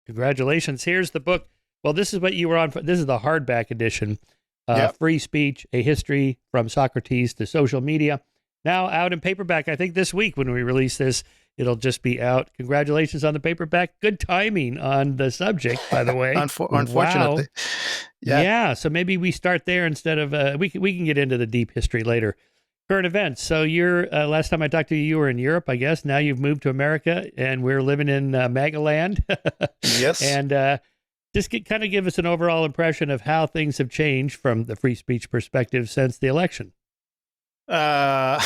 Congratulations. Here's the book. Well, this is what you were on. This is the hardback edition. Yep. Free Speech, A History from Socrates to Social Media. Now out in paperback. I think this week when we release this, it'll just be out. Congratulations on the paperback. Good timing on the subject, by the way. Unfortunately. Wow. Yeah. Yeah. So maybe we start there instead of, we can get into the deep history later. Current events. So you're, last time I talked to you, you were in Europe, I guess. Now you've moved to America and we're living in Magaland. Yes. And just kind of give us an overall impression of how things have changed from the free speech perspective since the election. Yeah.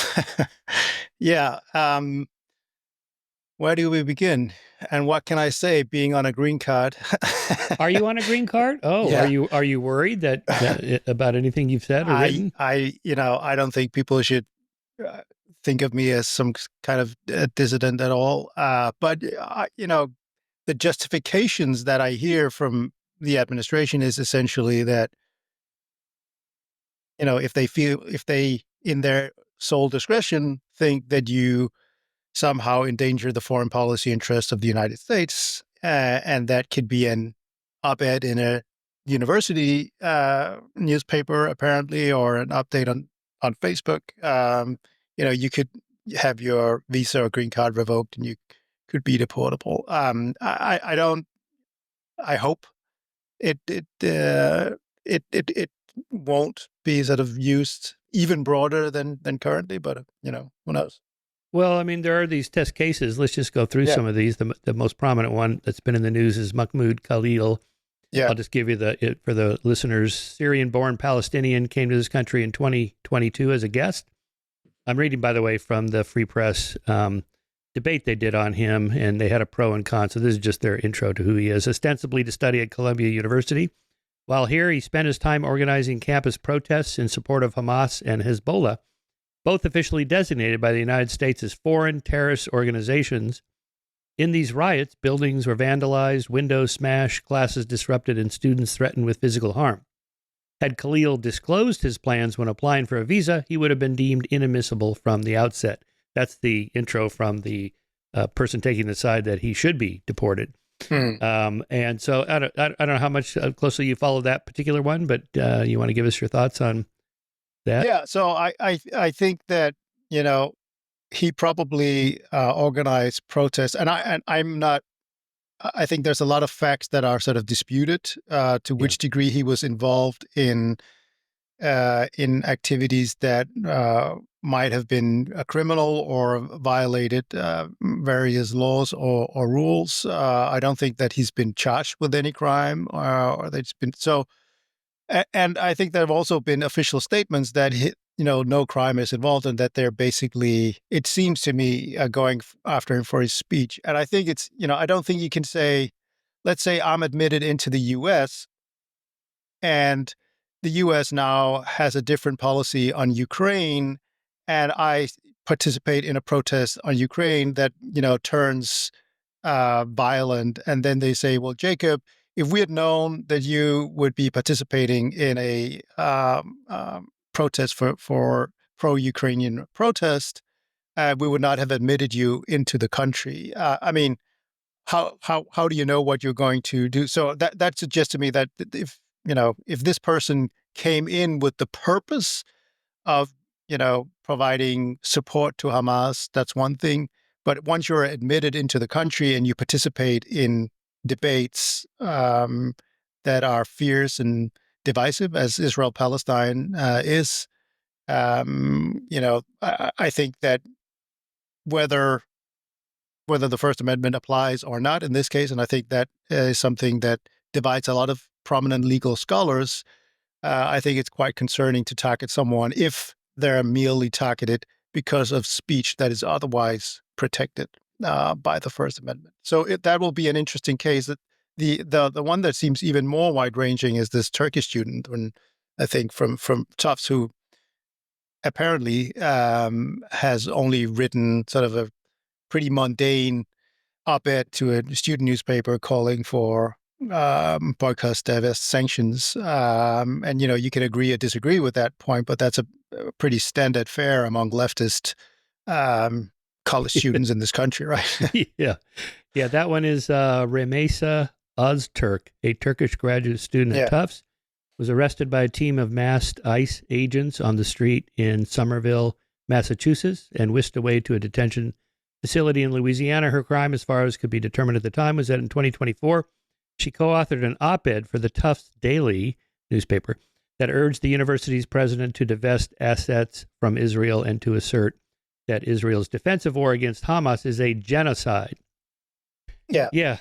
Where do we begin? And what can I say? Being on a green card. Are you on a green card? Oh, Yeah. are you worried that about anything you've said or written? I don't think people should think of me as some kind of dissident at all. But the justifications that I hear from the administration is essentially that, if they, in their sole discretion, think that you somehow endanger the foreign policy interests of the United States, and that could be an op-ed in a university newspaper, apparently, or an update on Facebook. You could have your visa or green card revoked, and you could be deportable. I hope it won't be sort of used even broader than currently, but who knows? Well, I mean, there are these test cases. Let's just go through some of these. The most prominent one that's been in the news is Mahmoud Khalil. Yeah. I'll just give you for the listeners. Syrian-born Palestinian came to this country in 2022 as a guest. I'm reading, by the way, from the Free Press debate they did on him, and they had a pro and con. So this is just their intro to who he is. Ostensibly to study at Columbia University. While here, he spent his time organizing campus protests in support of Hamas and Hezbollah, both officially designated by the United States as foreign terrorist organizations. In these riots, buildings were vandalized, windows smashed, classes disrupted, and students threatened with physical harm. Had Khalil disclosed his plans when applying for a visa, he would have been deemed inadmissible from the outset. That's the intro from the person taking the side that he should be deported. And so I don't know how much closely you follow that particular one, but you want to give us your thoughts on that? Yeah. So I think that, he probably organized protests, and I'm not. I think there's a lot of facts that are sort of disputed to which degree he was involved in activities that might have been criminal or violated various laws or rules. I don't think that he's been charged with any crime or that's been so. And I think there have also been official statements that no crime is involved, and that they're basically, it seems to me, going after him for his speech. And I think it's, I don't think you can say, let's say I'm admitted into the U.S. and the U.S. now has a different policy on Ukraine, and I participate in a protest on Ukraine that, turns violent. And then they say, well, Jacob, if we had known that you would be participating in a protest for pro-Ukrainian protest, we would not have admitted you into the country. I mean, how do you know what you're going to do? So that suggests to me that if this person came in with the purpose of providing support to Hamas, that's one thing. But once you're admitted into the country and you participate in debates that are fierce and divisive, as Israel-Palestine is, I think that whether the First Amendment applies or not in this case, and I think that is something that divides a lot of prominent legal scholars, I think it's quite concerning to target someone if they're merely targeted because of speech that is otherwise protected by the First Amendment. So that will be an interesting case. That the one that seems even more wide-ranging is this Turkish student, and I think from Tufts, who apparently has only written sort of a pretty mundane op-ed to a student newspaper calling for boycott, divest, sanctions. And, you can agree or disagree with that point, but that's a pretty standard fare among leftist college students in this country, right? Yeah. That one is Remesa Öztürk, a Turkish graduate student at Yeah. Tufts, was arrested by a team of masked ICE agents on the street in Somerville, Massachusetts, and whisked away to a detention facility in Louisiana. Her crime, as far as could be determined at the time, was that in 2024, she co-authored an op-ed for the Tufts Daily newspaper that urged the university's president to divest assets from Israel and to assert that Israel's defensive war against Hamas is a genocide. Yeah. Yeah,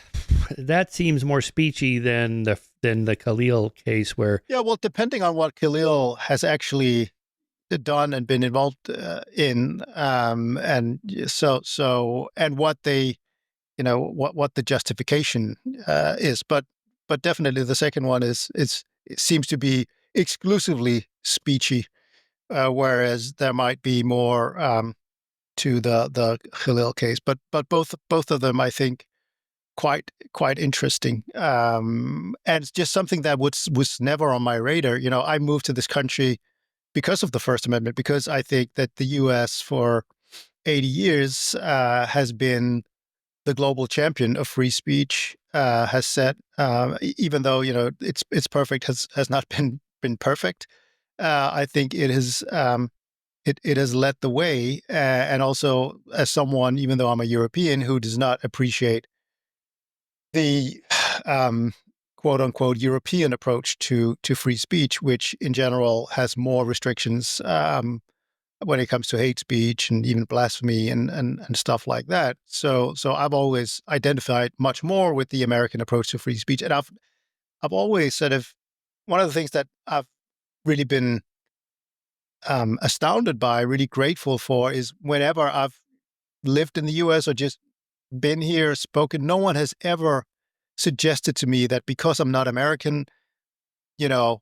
that seems more speechy than the Khalil case where... Yeah, well, depending on what Khalil has actually done and been involved in, and and what they, what the justification is, but definitely the second one it seems to be exclusively speechy, whereas there might be more to the Khalil case, but both of them, I think, quite interesting, and it's just something that was never on my radar. I moved to this country because of the First Amendment, because I think that the U.S. for 80 years has been the global champion of free speech. Has said, even though it's perfect, has not been perfect. I think it has it has led the way, and also as someone, even though I'm a European, who does not appreciate the quote unquote European approach to free speech, which in general has more restrictions when it comes to hate speech and even blasphemy and stuff like that. So I've always identified much more with the American approach to free speech, and I've always sort of, one of the things that I've really been astounded by, really grateful for, is whenever I've lived in the U.S. or just been here, spoken, no one has ever suggested to me that because I'm not American, who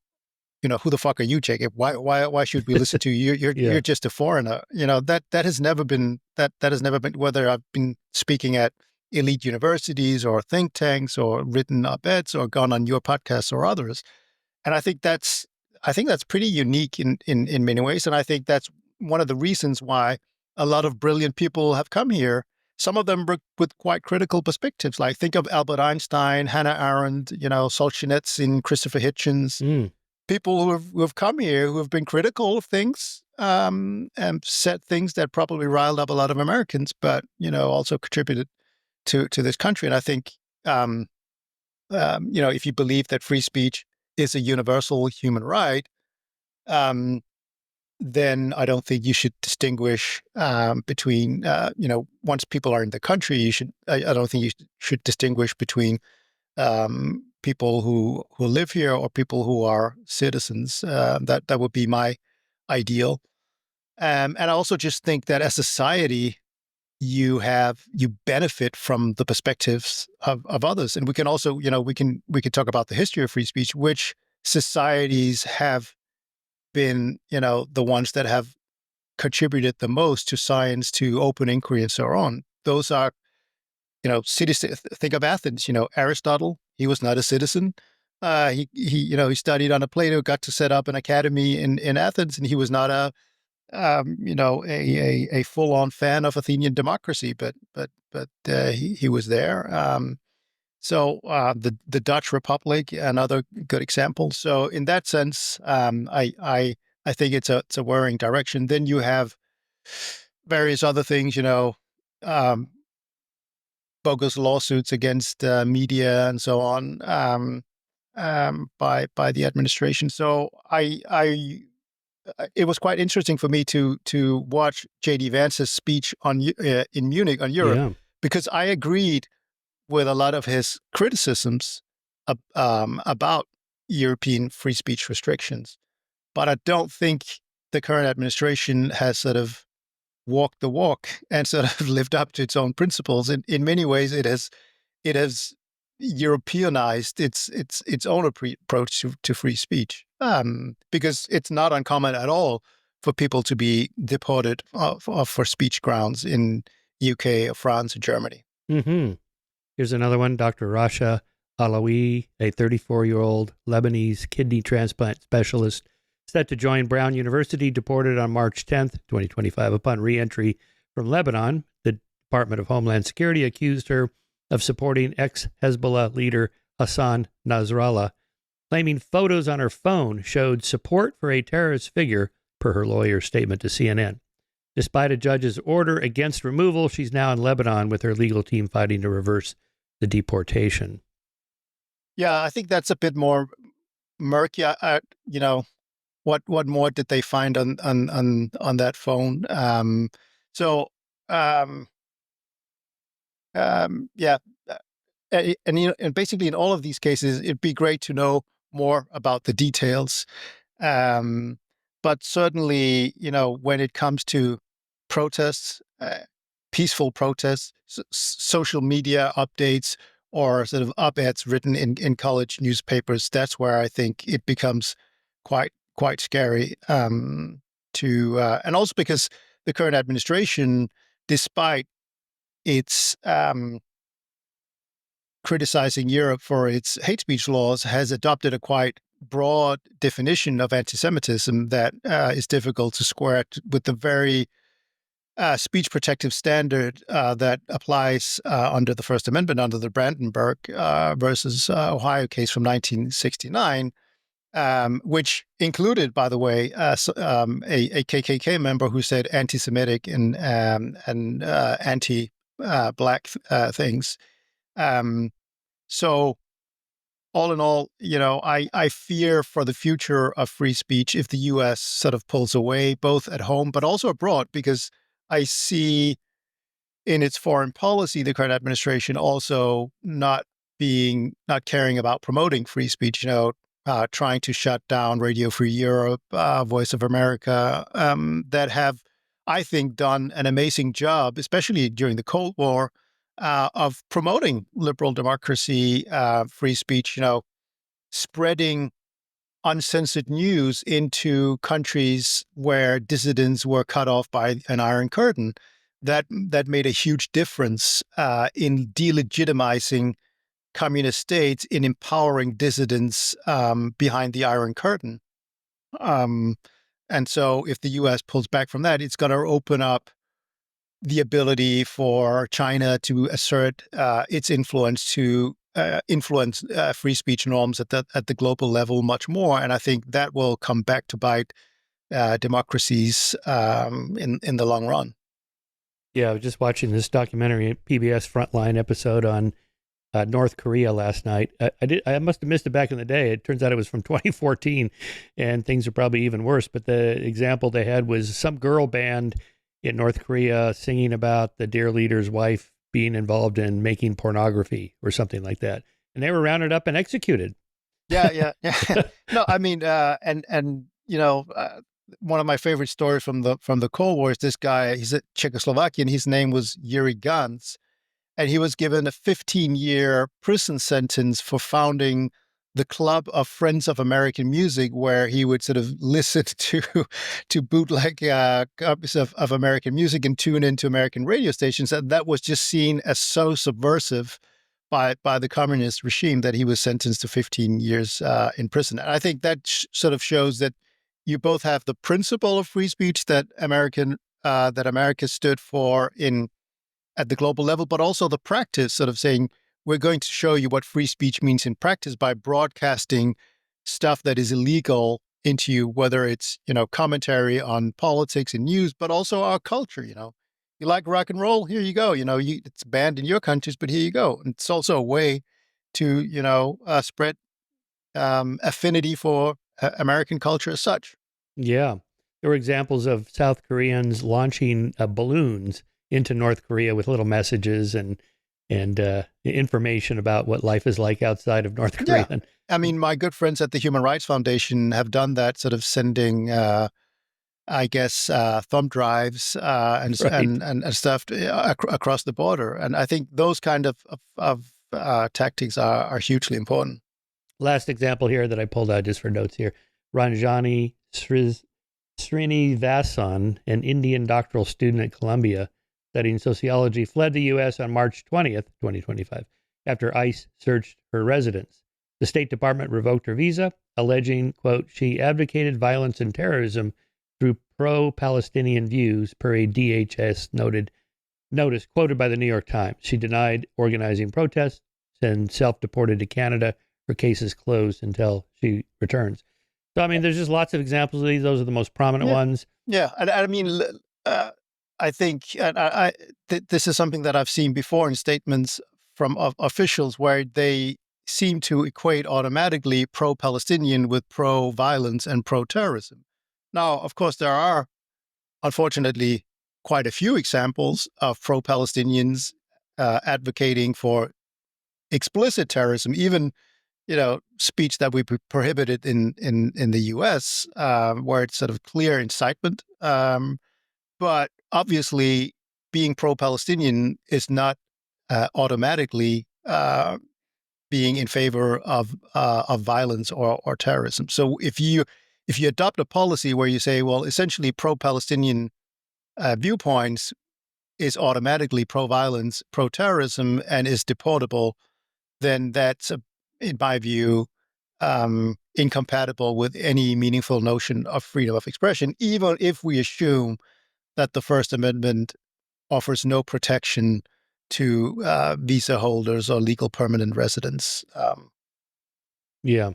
the fuck are you, Jacob? Why should we listen to you? You're just a foreigner. That has never been whether I've been speaking at elite universities or think tanks or written op-eds or gone on your podcasts or others. And I think that's pretty unique in many ways. And I think that's one of the reasons why a lot of brilliant people have come here. Some of them with quite critical perspectives. Like think of Albert Einstein, Hannah Arendt, Solzhenitsyn, Christopher Hitchens. People who have come here, who have been critical of things, and said things that probably riled up a lot of Americans, but also contributed to this country. And I think if you believe that free speech is a universal human right, then I don't think you should distinguish between once people are in the country, I don't think you should distinguish between people who live here or people who are citizens. That would be my ideal. And I also just think that as society, you benefit from the perspectives of others. And we can also, we can talk about the history of free speech, which societies have been, the ones that have contributed the most to science, to open inquiry, and so on. Those are, cities. Think of Athens. Aristotle. He was not a citizen. He studied under Plato, got to set up an academy in Athens, and he was not a full-on fan of Athenian democracy, but he was there. So the Dutch Republic, another good example. So in that sense, I think it's a worrying direction. Then you have various other things, bogus lawsuits against media and so on by the administration. So it was quite interesting for me to watch J.D. Vance's speech in Munich on Europe, because I agreed with a lot of his criticisms about European free speech restrictions. But I don't think the current administration has sort of walked the walk and sort of lived up to its own principles. In many ways, it has Europeanized its own approach to free speech, because it's not uncommon at all for people to be deported for speech grounds in UK or France or Germany. Mm-hmm. Here's another one. Dr. Rasha Alawi, a 34-year-old Lebanese kidney transplant specialist, set to join Brown University, deported on March 10th, 2025. Upon re-entry from Lebanon, the Department of Homeland Security accused her of supporting ex-Hezbollah leader Hassan Nasrallah, claiming photos on her phone showed support for a terrorist figure, per her lawyer's statement to CNN. Despite a judge's order against removal, she's now in Lebanon with her legal team fighting to reverse the deportation. Yeah, I think that's a bit more murky. What more did they find on that phone? So um, yeah, and basically in all of these cases, it'd be great to know more about the details. But certainly, when it comes to protests, peaceful protests, social media updates, or sort of op-eds written in college newspapers, that's where I think it becomes quite scary. And also because the current administration, despite its criticizing Europe for its hate speech laws, has adopted a quite broad definition of anti-Semitism that is difficult to square with the very speech protective standard that applies under the First Amendment, under the Brandenburg versus Ohio case from 1969, which included, by the way, a KKK member who said anti-Semitic and anti-Black things. So all in all, I fear for the future of free speech if the U.S. sort of pulls away, both at home but also abroad, because I see in its foreign policy, the current administration also not caring about promoting free speech, trying to shut down Radio Free Europe, Voice of America, that have, I think, done an amazing job, especially during the Cold War, of promoting liberal democracy, free speech, spreading uncensored news into countries where dissidents were cut off by an iron curtain. That made a huge difference in delegitimizing communist states, in empowering dissidents behind the Iron Curtain. And so if the U.S. pulls back from that, it's going to open up the ability for China to assert its influence, to influence free speech norms at the global level much more. And I think that will come back to bite democracies in the long run. Yeah, I was just watching this documentary, PBS Frontline episode on North Korea last night. I must have missed it back in the day. It turns out it was from 2014, and things are probably even worse. But the example they had was some girl band in North Korea singing about the dear leader's wife being involved in making pornography or something like that, and they were rounded up and executed. Yeah. No, I mean, one of my favorite stories from the Cold War is this guy. He's a Czechoslovakian. His name was Yuri Gans. And he was given a 15-year prison sentence for founding the Club of Friends of American Music, where he would sort of listen to bootleg copies of American music and tune into American radio stations. And that was just seen as so subversive by the communist regime that he was sentenced to 15 years in prison. And I think that sort of shows that you both have the principle of free speech that America stood for at the global level, but also the practice, sort of saying, we're going to show you what free speech means in practice by broadcasting stuff that is illegal into you, whether it's, commentary on politics and news, but also our culture. You like rock and roll? Here you go. It's banned in your countries, but here you go. And it's also a way to, spread affinity for American culture as such. Yeah. There were examples of South Koreans launching balloons into North Korea with little messages and information about what life is like outside of North Korea. Yeah. I mean, my good friends at the Human Rights Foundation have done that, sort of sending, thumb drives and, Right. and stuff across the border. And I think those kind of tactics are hugely important. Last example here that I pulled out just for notes here. Ranjani Srinivasan, an Indian doctoral student at Columbia studying sociology, fled the U.S. on March 20th, 2025, after ICE searched her residence. The State Department revoked her visa, alleging, quote, she advocated violence and terrorism through pro-Palestinian views, per a DHS notice quoted by the New York Times. She denied organizing protests, and self-deported to Canada. Her case is closed until she returns. So, I mean, there's just lots of examples of these. Those are the most prominent ones. Yeah, and I mean, I think this is something that I've seen before in statements from officials where they seem to equate automatically pro-Palestinian with pro-violence and pro-terrorism. Now, of course, there are, unfortunately, quite a few examples of pro-Palestinians advocating for explicit terrorism, even speech that we prohibited in the U.S., where it's sort of clear incitement. But obviously, being pro-Palestinian is not automatically being in favor of violence or terrorism. So if you adopt a policy where you say, well, essentially pro-Palestinian viewpoints is automatically pro-violence, pro-terrorism, and is deportable, then that's, in my view, incompatible with any meaningful notion of freedom of expression, even if we assume that the First Amendment offers no protection to visa holders or legal permanent residents. Yeah.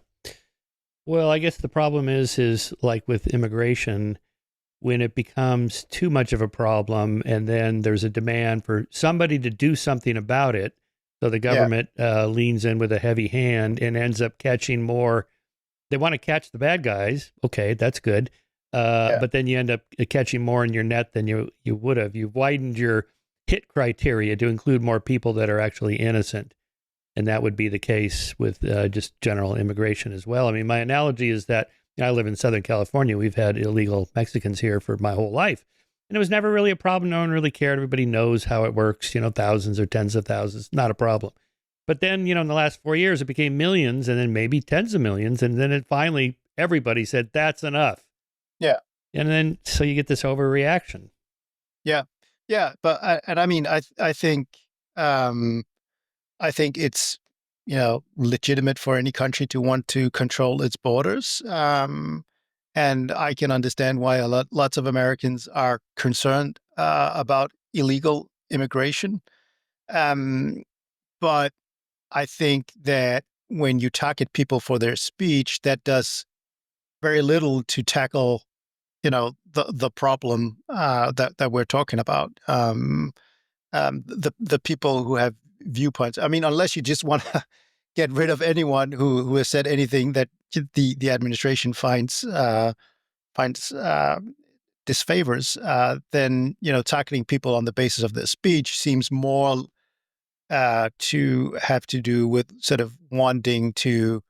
Well, I guess the problem is like with immigration, when it becomes too much of a problem and then there's a demand for somebody to do something about it. So the government leans in with a heavy hand and ends up catching more. They want to catch the bad guys. Okay, that's good. But then you end up catching more in your net than you would have. You've widened your hit criteria to include more people that are actually innocent. And that would be the case with just general immigration as well. I mean, my analogy is that I live in Southern California. We've had illegal Mexicans here for my whole life. And it was never really a problem. No one really cared. Everybody knows how it works, thousands or tens of thousands, not a problem. But then, in the last 4 years, it became millions and then maybe tens of millions. And then it finally, everybody said, that's enough. Yeah. And then, so you get this overreaction. Yeah. Yeah. But, I mean, I think it's, legitimate for any country to want to control its borders. And I can understand why lots of Americans are concerned about illegal immigration. But I think that when you target people for their speech, that does very little to tackle, the problem that we're talking about. The people who have viewpoints. I mean, unless you just want to get rid of anyone who has said anything that the administration finds disfavors, then targeting people on the basis of their speech seems more to have to do with sort of wanting to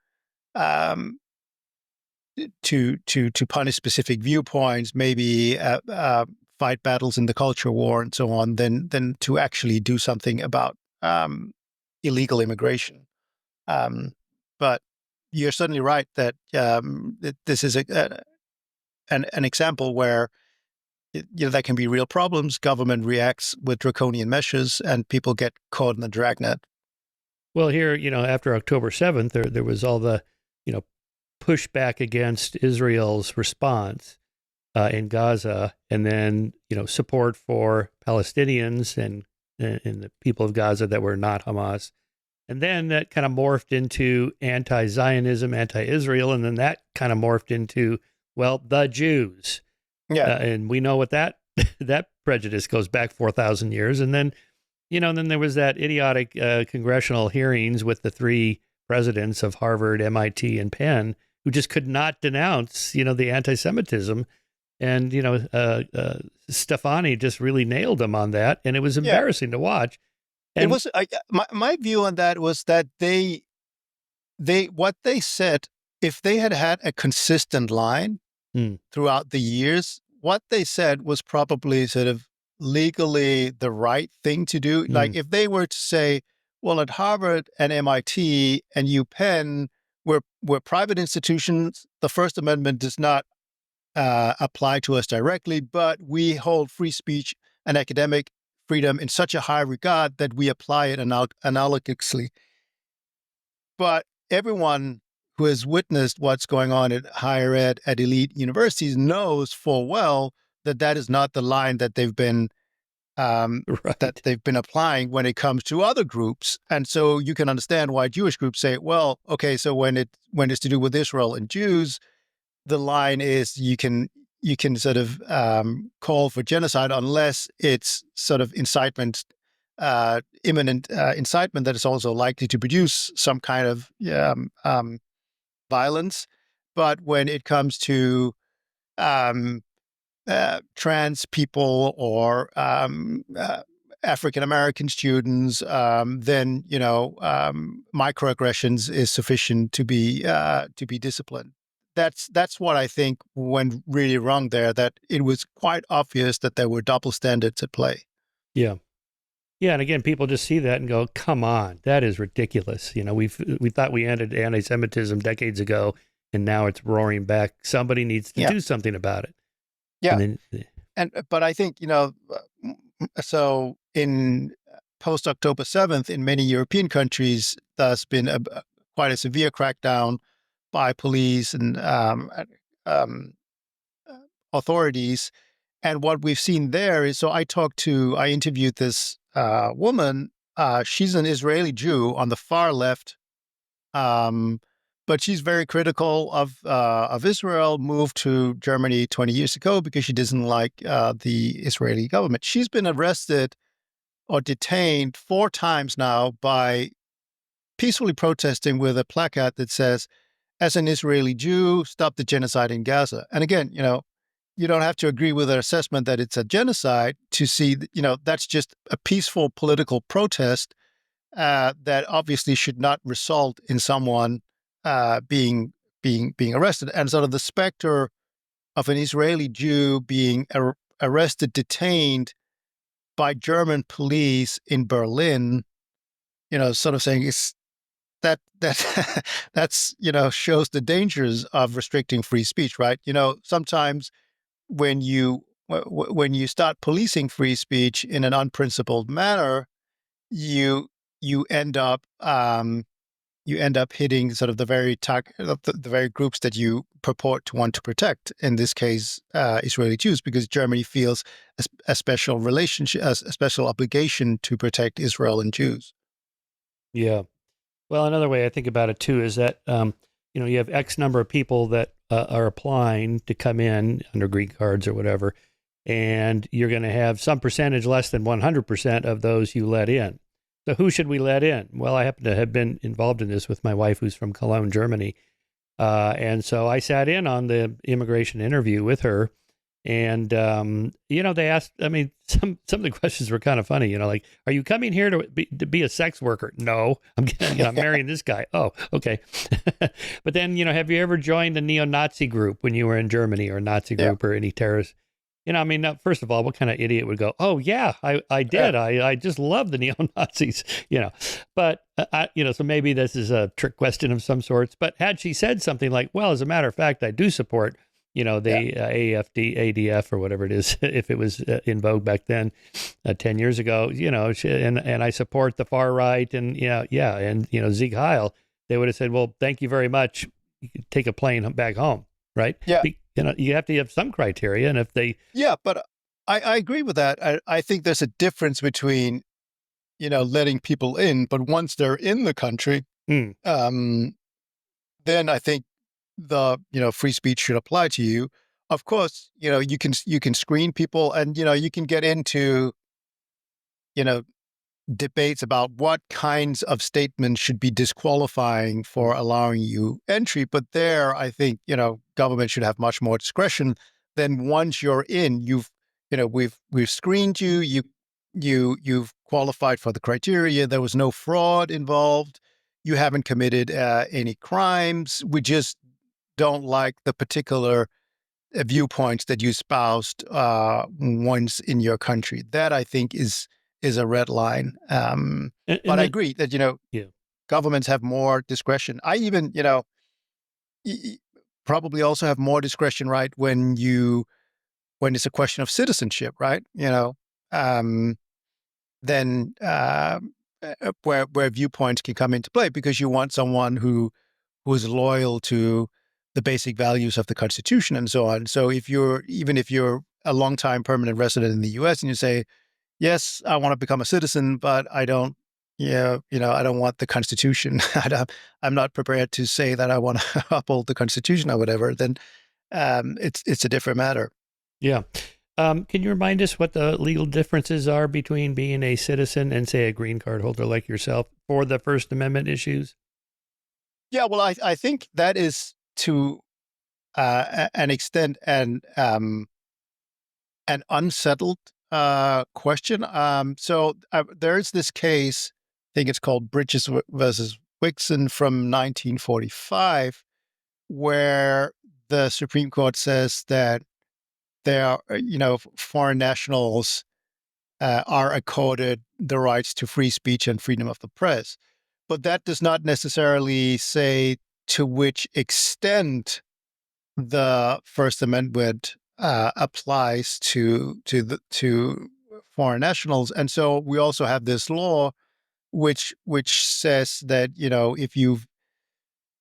punish specific viewpoints, maybe fight battles in the culture war and so on, than to actually do something about illegal immigration. But you're certainly right that this is an example where there can be real problems. Government reacts with draconian measures, and people get caught in the dragnet. Well, here, after October 7th, there was all the, pushback against Israel's response in Gaza, and then, support for Palestinians and the people of Gaza that were not Hamas. And then that kind of morphed into anti-Zionism, anti-Israel, and then that kind of morphed into, well, the Jews. Yeah. And we know what that prejudice goes back 4,000 years. And then, then there was that idiotic congressional hearings with the three presidents of Harvard, MIT, and Penn, who just could not denounce, the anti-Semitism. And, Stefani just really nailed them on that. And it was embarrassing to watch. And it was my view on that was that they what they said, if they had a consistent line throughout the years, what they said was probably sort of legally the right thing to do. Like if they were to say, well, at Harvard and MIT and UPenn, we're private institutions, the First Amendment does not apply to us directly, but we hold free speech and academic freedom in such a high regard that we apply it analogously. But everyone who has witnessed what's going on at higher ed, at elite universities, knows full well that that is not the line that they've been that Right. they've been applying when it comes to other groups. And so you can understand why Jewish groups say, well, okay, so when it's to do with Israel and Jews, the line is you can sort of call for genocide unless it's sort of incitement, imminent incitement that is also likely to produce some kind of violence. But when it comes to um, trans people or African American students, then microaggressions is sufficient to be disciplined. That's what I think went really wrong there. That it was quite obvious that there were double standards at play. Yeah. Yeah, and again, people just see that and go, "Come on, that is ridiculous." We thought we ended anti-Semitism decades ago, and now it's roaring back. Somebody needs to Yeah, do something about it. And yeah, then, but I think so in post October 7th, in many European countries, there's been quite a severe crackdown by police and um, authorities. And what we've seen there is, so I interviewed this woman. She's an Israeli Jew on the far left, um, but she's very critical of Israel. Moved to Germany 20 years ago because she doesn't like the Israeli government. She's been arrested or detained 4 times now by peacefully protesting with a placard that says, "As an Israeli Jew, stop the genocide in Gaza." And again, you don't have to agree with her assessment that it's a genocide to see that, that's just a peaceful political protest that obviously should not result in someone being arrested. And sort of the specter of an Israeli Jew being arrested, detained by German police in Berlin, sort of saying it's that that's shows the dangers of restricting free speech, right? Sometimes when you start policing free speech in an unprincipled manner, you you end up hitting sort of the the very groups that you purport to want to protect. In this case, Israeli Jews, because Germany feels a special relationship, a special obligation to protect Israel and Jews. yeah. Well, another way I think about it too is that you have X number of people that are applying to come in under green cards or whatever, and you're going to have some percentage less than 100% of those you let in. So who should we let in? Well, I happen to have been involved in this with my wife, who's from Cologne, Germany, and so I sat in on the immigration interview with her. And they asked. I mean, some of the questions were kind of funny. Like, "Are you coming here to be a sex worker?" "No, I'm marrying this guy." "Oh, okay." But then, have you ever joined a neo-Nazi group when you were in Germany, or a Nazi Yeah. group, or any terrorist? I mean, first of all, what kind of idiot would go, "Oh yeah, I Yeah. did. I just love the neo-Nazis." But so maybe this is a trick question of some sorts. But had she said something like, "Well, as a matter of fact, I do support Yeah. the AFD, ADF, or whatever it is, if it was in vogue back then, 10 years ago, and I support the far right, and yeah, and Sieg Heil," they would have said, "Well, thank you very much. You can take a plane back home," right? Yeah. You have to have some criteria, and if they, Yeah. But I agree with that. I think there's a difference between, letting people in, but once they're in the country, hmm, um, then I think the free speech should apply to you. Of course, you can screen people, and you can get into you know debates about what kinds of statements should be disqualifying for allowing you entry. But there, I think, government should have much more discretion. Then once you're in, we've screened you, you've qualified for the criteria. There was no fraud involved. You haven't committed any crimes. We just don't like the particular viewpoints that you espoused once in your country. That I think is a red line. and But I then, agree that yeah, governments have more discretion. I even probably also have more discretion, right, when it's a question of citizenship, right? Um, then where viewpoints can come into play because you want someone who is loyal to the basic values of the Constitution and so on. So if you're a longtime permanent resident in the U.S. and you say, yes, I want to become a citizen, but I don't. Yeah, I don't want the Constitution. I'm not prepared to say that I want to uphold the Constitution or whatever. Then it's a different matter. Yeah. Can you remind us what the legal differences are between being a citizen and, say, a green card holder like yourself for the First Amendment issues? Yeah, well, I think that is to an extent an unsettled question. So there's this case, I think it's called Bridges versus Wixon from 1945, where the Supreme Court says that there are, foreign nationals are accorded the rights to free speech and freedom of the press. But that does not necessarily say to which extent the First Amendment applies to foreign nationals, and so we also have this law which says that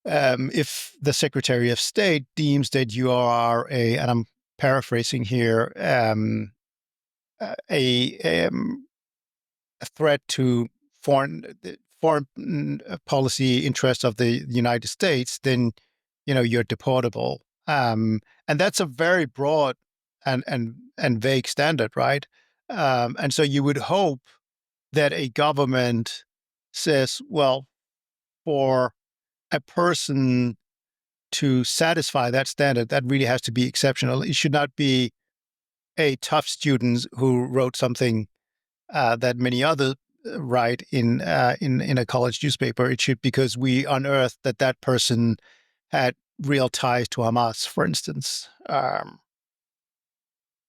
if the Secretary of State deems that you are and I'm paraphrasing here, a threat to foreign policy interests of the United States, then you're deportable. And that's a very broad and vague standard, right? And so you would hope that a government says, well, for a person to satisfy that standard, that really has to be exceptional. It should not be a tough student who wrote something that many others write in a college newspaper. It should because we unearthed that person had real ties to Hamas, for instance. Yeah,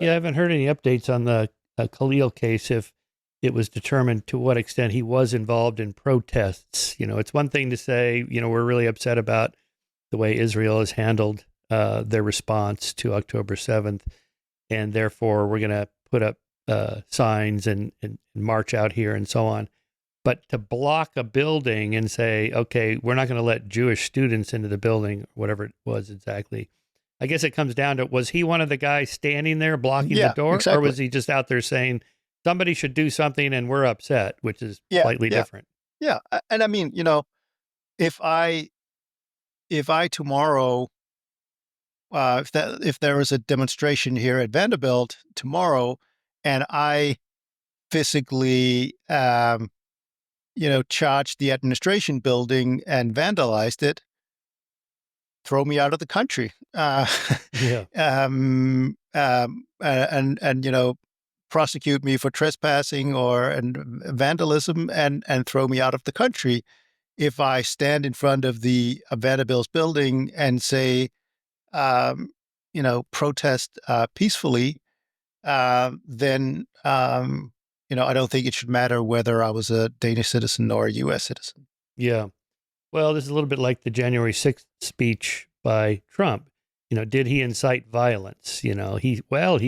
I haven't heard any updates on the Khalil case if it was determined to what extent he was involved in protests. It's one thing to say, we're really upset about the way Israel has handled their response to October 7th, and therefore we're going to put up signs and march out here and so on. But to block a building and say, okay, we're not going to let Jewish students into the building, whatever it was exactly. I guess it comes down to, was he one of the guys standing there blocking the Yeah, door? exactly. Or was he just out there saying, somebody should do something and we're upset, which is slightly different? Yeah. And I mean, if I tomorrow, if there was a demonstration here at Vanderbilt tomorrow, and I physically, charged the administration building and vandalized it, throw me out of the country. Yeah. And prosecute me for trespassing and vandalism and throw me out of the country. If I stand in front of the Vanderbilt building and say, protest peacefully, then, I don't think it should matter whether I was a Danish citizen or a U.S. citizen. Yeah. Well, this is a little bit like the January 6th speech by Trump. Did he incite violence? He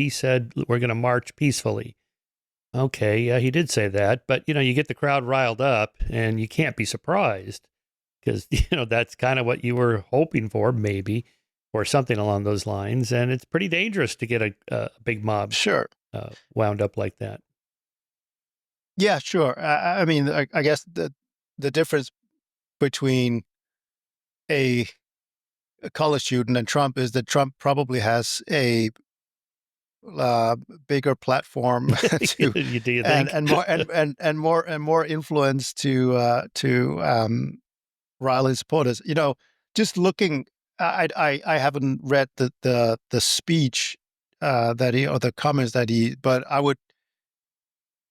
said we're going to march peacefully. Okay, yeah, he did say that, but you get the crowd riled up and you can't be surprised because that's kind of what you were hoping for, maybe, or something along those lines, and it's pretty dangerous to get a big mob Sure. wound up like that. Yeah, sure. I mean, I guess the difference between a college student and Trump is that Trump probably has a bigger platform to Do you think? and more influence to rile his supporters. Just looking, I haven't read the speech that he or the comments that he, but I would.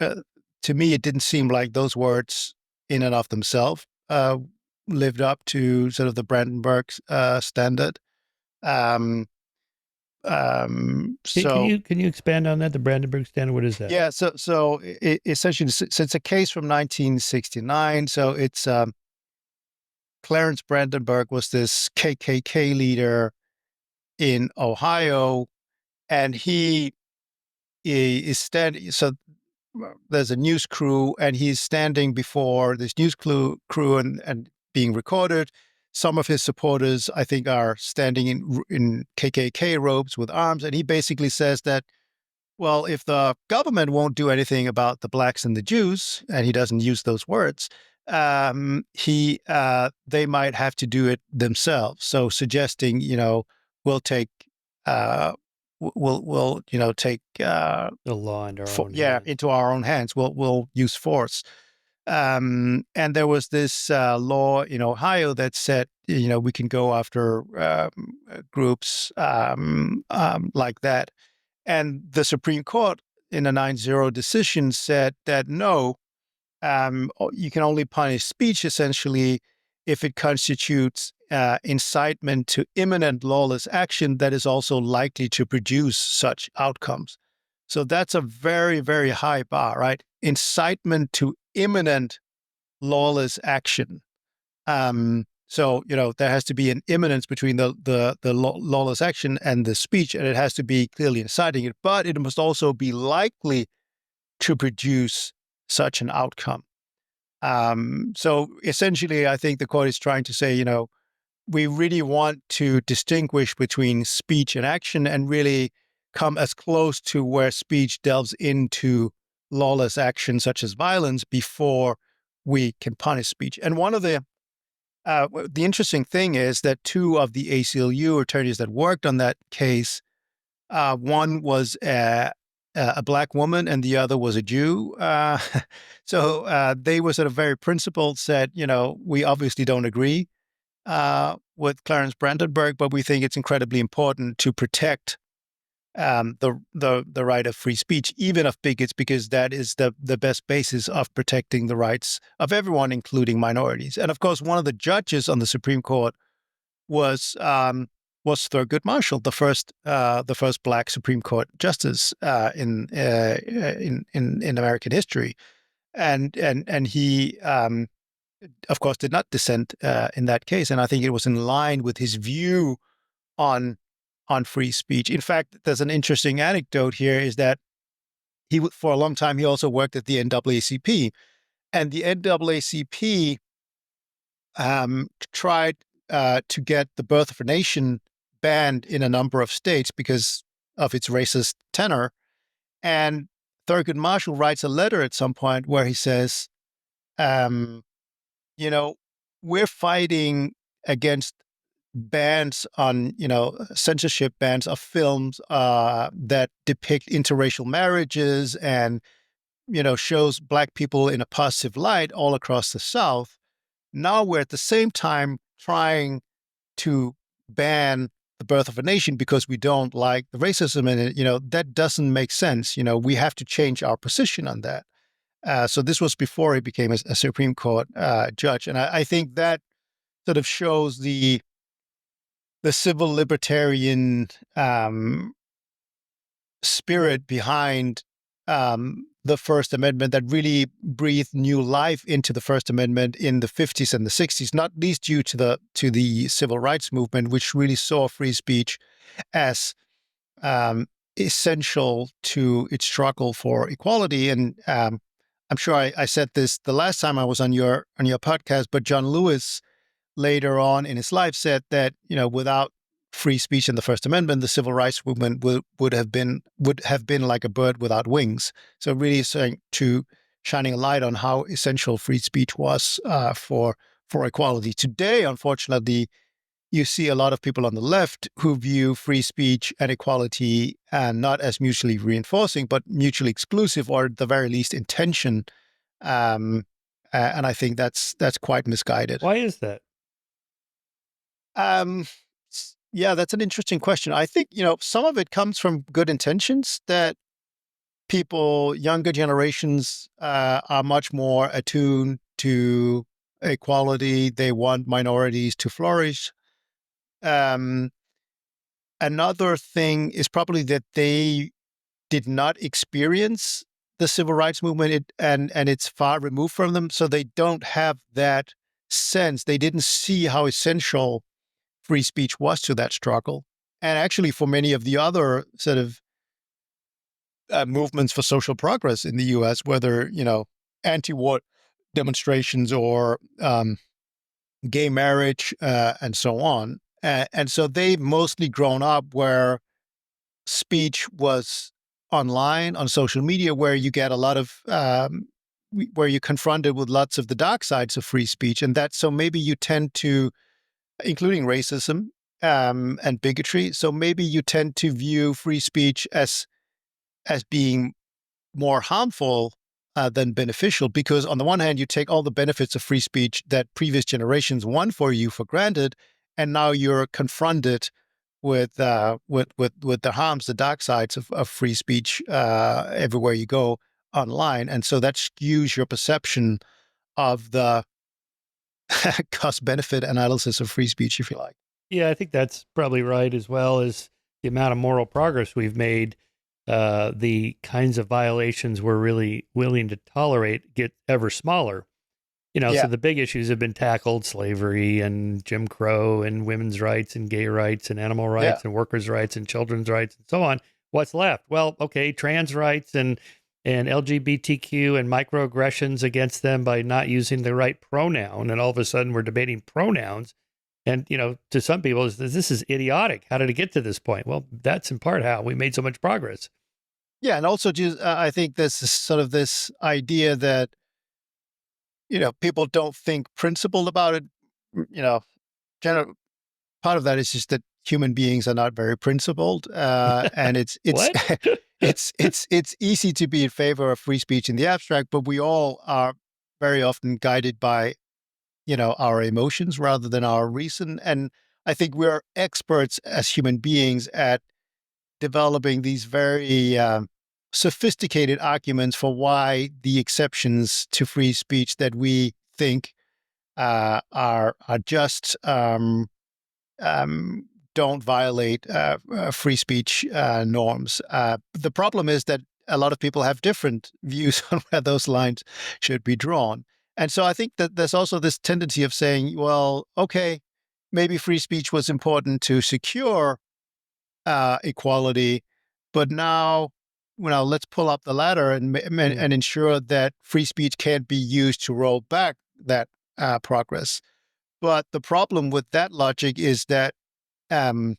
To me, it didn't seem like those words, in and of themselves, lived up to sort of the Brandenburg standard. Um, so Can you expand on that? The Brandenburg Standard, what is that? yeah, so essentially, so it's a case from 1969. So it's Clarence Brandenburg was this KKK leader in Ohio, and he is standing. So there's a news crew, and he's standing before this news crew and being recorded. Some of his supporters, I think, are standing in KKK robes with arms, and he basically says that Well, if the government won't do anything about the blacks and the Jews, and he doesn't use those words, they might have to do it themselves. So suggesting, we'll take, uh, we'll take, The law into our own hands. into our own hands. We'll use force. And there was this law in Ohio that said, we can go after groups like that. And the Supreme Court, in a 9-0 decision, said that no, you can only punish speech essentially if it constitutes incitement to imminent lawless action that is also likely to produce such outcomes. So that's a very, very high bar, right? Incitement to imminent lawless action. So there has to be an imminence between the lawless action and the speech, and it has to be clearly inciting it, but it must also be likely to produce such an outcome. So essentially, I think the court is trying to say, we really want to distinguish between speech and action and really come as close to where speech delves into lawless action such as violence before we can punish speech. And one of the interesting thing is that two of the ACLU attorneys that worked on that case, one was a black woman and the other was a Jew. So they were sort of very principled, said, we obviously don't agree with Clarence Brandenburg, but we think it's incredibly important to protect the right of free speech, even of bigots, because that is the best basis of protecting the rights of everyone, including minorities. And of course, one of the judges on the Supreme Court was Thurgood Marshall, the first black Supreme Court justice in American history, and he of course did not dissent in that case, and I think it was in line with his view on free speech. In fact, there's an interesting anecdote here is that for a long time, he also worked at the NAACP, and the NAACP tried to get the Birth of a Nation banned in a number of states because of its racist tenor. And Thurgood Marshall writes a letter at some point where he says, we're fighting against bans on, censorship bans of films that depict interracial marriages and, shows black people in a positive light all across the South. Now we're at the same time trying to ban the Birth of a Nation because we don't like the racism in it. That doesn't make sense. We have to change our position on that. So this was before he became a Supreme Court judge. And I think that sort of shows the civil libertarian spirit behind the First Amendment that really breathed new life into the First Amendment in the 50s and the 60s, not least due to the civil rights movement, which really saw free speech as essential to its struggle for equality. And I'm sure I said this the last time I was on your podcast, but John Lewis later on in his life said that, without free speech and the First Amendment, the civil rights movement would have been like a bird without wings. So really shining a light on how essential free speech was for equality. Today, unfortunately, you see a lot of people on the left who view free speech and equality not as mutually reinforcing, but mutually exclusive, or at the very least in tension. And I think that's quite misguided. Why is that? Yeah, that's an interesting question. I think, some of it comes from good intentions that younger generations are much more attuned to equality. They want minorities to flourish. Another thing is probably that they did not experience the civil rights movement and it's far removed from them. So they don't have that sense. They didn't see how essential free speech was to that struggle. And actually, for many of the other sort of movements for social progress in the U.S., whether, anti-war demonstrations or gay marriage and so on. And so they've mostly grown up where speech was online on social media where you get a lot of where you're confronted with lots of the dark sides of free speech, and that so maybe you tend to, including racism and bigotry, so maybe you tend to view free speech as being more harmful than beneficial, because on the one hand, you take all the benefits of free speech that previous generations won for you for granted, and now you're confronted with the harms, the dark sides of free speech everywhere you go online, and so that skews your perception of the cost benefit analysis of free speech, if you like. Yeah, I think that's probably right, as well as the amount of moral progress we've made. The kinds of violations we're really willing to tolerate get ever smaller. So Yeah, the big issues have been tackled: slavery and Jim Crow and women's rights and gay rights and animal yeah. rights and workers' rights and children's rights and so on. What's left? Well, okay, trans rights and LGBTQ and microaggressions against them by not using the right pronoun. And all of a sudden we're debating pronouns. And, to some people, this is idiotic. How did it get to this point? Well, that's in part how we made so much progress. Yeah, and also just I think this is sort of this idea that people don't think principled about it. General part of that is just that human beings are not very principled, and it's What? it's easy to be in favor of free speech in the abstract, but we all are very often guided by our emotions rather than our reason, and I think we're experts as human beings at developing these very sophisticated arguments for why the exceptions to free speech that we think are just don't violate free speech norms. The problem is that a lot of people have different views on where those lines should be drawn. And so I think that there's also this tendency of saying, well, okay, maybe free speech was important to secure equality, but now, let's pull up the ladder and ensure that free speech can't be used to roll back that progress. But the problem with that logic is that um,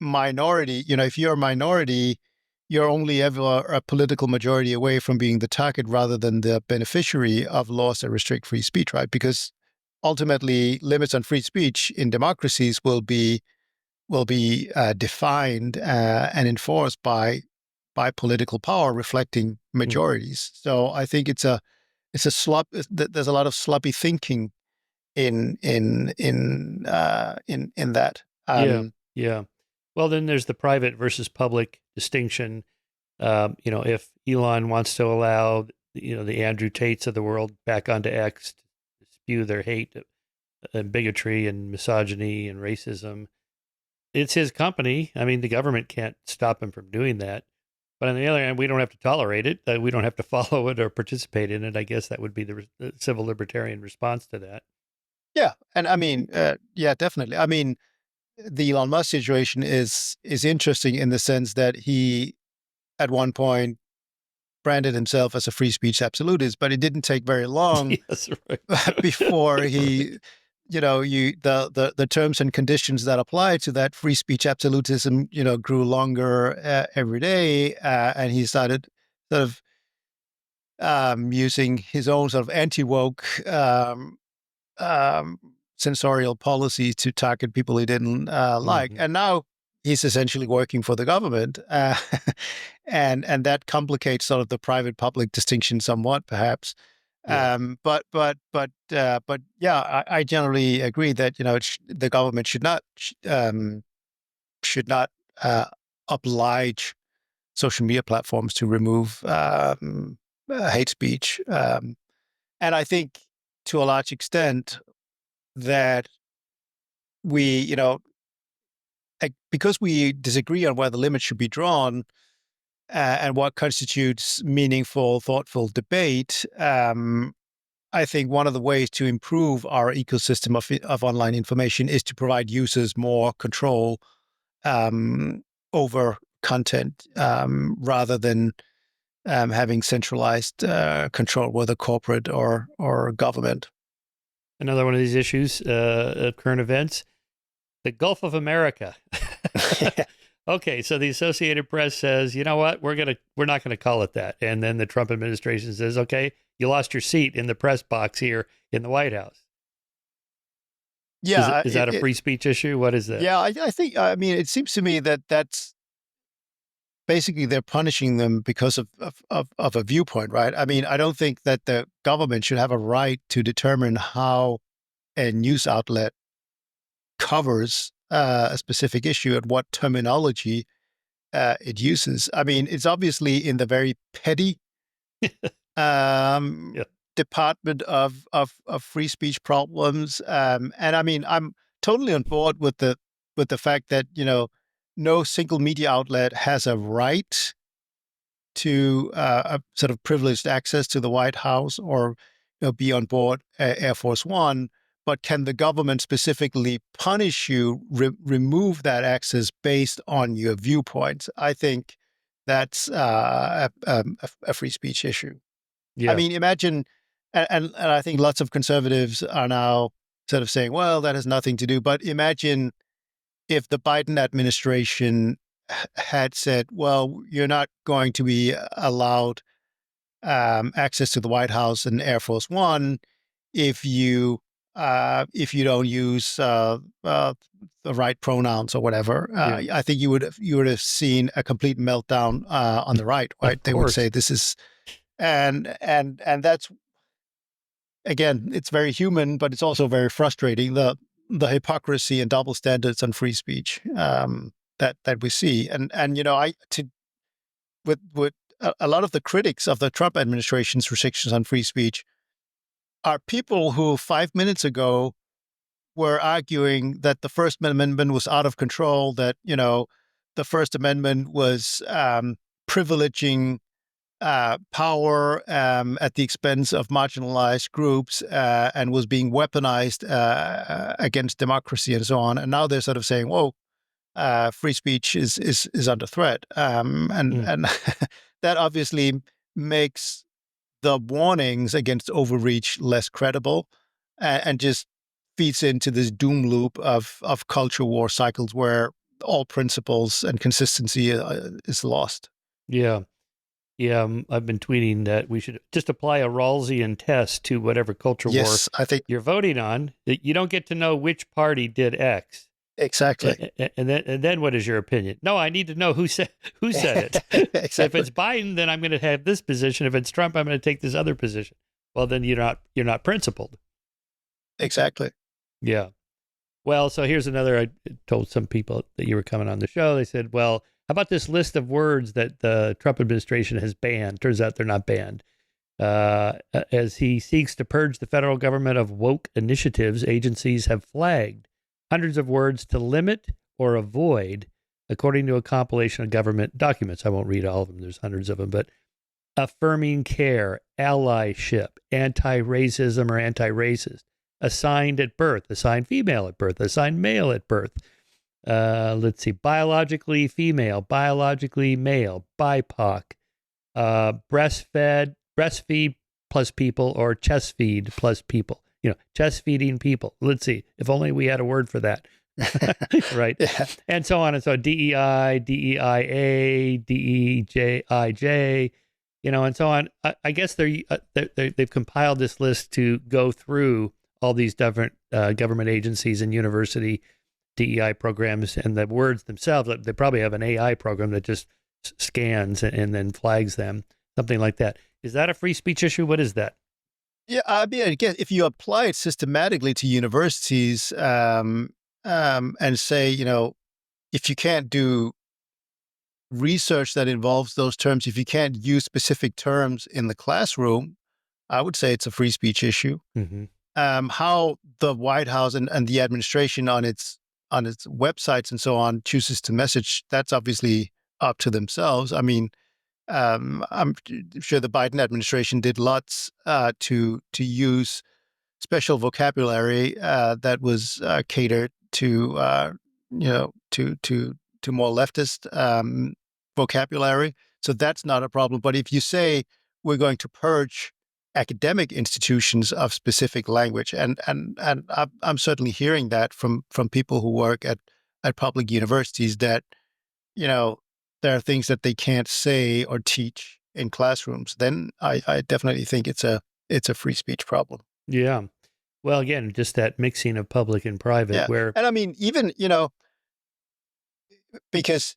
minority, if you're a minority, you're only ever a political majority away from being the target rather than the beneficiary of laws that restrict free speech, right? Because ultimately, limits on free speech in democracies will be defined and enforced by political power reflecting majorities. So I think it's a there's a lot of sloppy thinking in that. Yeah, yeah. Well, then there's the private versus public distinction. If Elon wants to allow, the Andrew Tates of the world back onto X to spew their hate and bigotry and misogyny and racism, it's his company. I mean, the government can't stop him from doing that. But on the other hand, we don't have to tolerate it. We don't have to follow it or participate in it. I guess that would be the civil libertarian response to that. Yeah, and I mean, yeah, definitely. I mean, the Elon Musk situation is interesting in the sense that he, at one point, branded himself as a free speech absolutist, but it didn't take very long Yes, right. before he, the terms and conditions that apply to that free speech absolutism, grew longer every day, and he started sort of using his own sort of anti-woke um, sensorial policies to target people he didn't like. Mhm. And now he's essentially working for the government. And that complicates sort of the private public distinction somewhat, perhaps. Yeah. But yeah, I generally agree that, the government should not oblige social media platforms to remove hate speech. And I think to a large extent, that we, because we disagree on where the limits should be drawn and what constitutes meaningful, thoughtful debate, I think one of the ways to improve our ecosystem of online information is to provide users more control over content rather than having centralized control, whether corporate or government. Another one of these issues of current events: the Gulf of America. Okay, so the Associated Press says, you know what, we're not gonna call it that, and then the Trump administration says, okay, you lost your seat in the press box here in the White House. Yeah, Is that a free speech issue? What is that? yeah. I think. I mean, it seems to me that that's basically they're punishing them because of a viewpoint, right? I mean, I don't think that the government should have a right to determine how a news outlet covers a specific issue and what terminology it uses. I mean, it's obviously in the very petty um, Yeah. department of free speech problems, and I mean, I'm totally on board with the fact that no single media outlet has a right to a sort of privileged access to the White House or be on board Air Force One. But can the government specifically punish you, remove that access based on your viewpoints? I think that's a free speech issue. I Yeah. mean, imagine, and I think lots of conservatives are now sort of saying, well, that has nothing to do. But imagine if the Biden administration had said, well, you're not going to be allowed access to the White House and Air Force One if you don't use the right pronouns or whatever. Yeah. I think you would have seen a complete meltdown on the right. Of Right? They would say course. this is and that's again, it's very human, but it's also very frustrating. The hypocrisy and double standards on free speech that we see, and I to with a lot of the critics of the Trump administration's restrictions on free speech are people who 5 minutes ago were arguing that the First Amendment was out of control, that the First Amendment was privileging power at the expense of marginalized groups and was being weaponized against democracy and so on. And now they're sort of saying, "Whoa, free speech is under threat," Mm. and that obviously makes the warnings against overreach less credible, and just feeds into this doom loop of culture war cycles where all principles and consistency is lost. Yeah. Yeah. I've been tweeting that we should just apply a Rawlsian test to whatever culture war Yes, I think you're voting on. You don't get to know which party did X. exactly. And then what is your opinion? No, I need to know who said it. If Exactly. it's Biden, then I'm going to have this position. If it's Trump, I'm going to take this other position. Well, then you're not principled. Exactly. Yeah. Well, so here's another. I told some people that you were coming on the show. They said, "Well, how about this list of words that the Trump administration has banned?" Turns out they're not banned. As he seeks to purge the federal government of woke initiatives, agencies have flagged hundreds of words to limit or avoid, according to a compilation of government documents. I won't read all of them. There's hundreds of them, but affirming care, allyship, anti-racism or anti-racist, assigned at birth, assigned female at birth, assigned male at birth. Let's see, biologically female, biologically male, BIPOC, breastfeed plus people, or chest feed plus people. Chest feeding people. Let's see, if only we had a word for that. Right. Yeah. And so on and so on. DEI, DEIA, DEJIJ, and so on. I guess they've compiled this list to go through all these different government agencies and university DEI programs, and the words themselves. They probably have an AI program that just scans and then flags them, something like that. Is that a free speech issue? What is that? Yeah, I mean, again, if you apply it systematically to universities and say, if you can't do research that involves those terms, if you can't use specific terms in the classroom, I would say it's a free speech issue. Mm-hmm. How the White House and the administration on its websites and so on chooses to message, that's obviously up to themselves. I mean, I'm sure the Biden administration did lots to use special vocabulary that was catered to to more leftist vocabulary. So that's not a problem. But if you say we're going to purge academic institutions of specific language, and I'm certainly hearing that from people who work at public universities, that there are things that they can't say or teach in classrooms, then I definitely think it's a free speech problem. Yeah. Well, again, just that mixing of public and private Yeah. where, And I mean, even, because,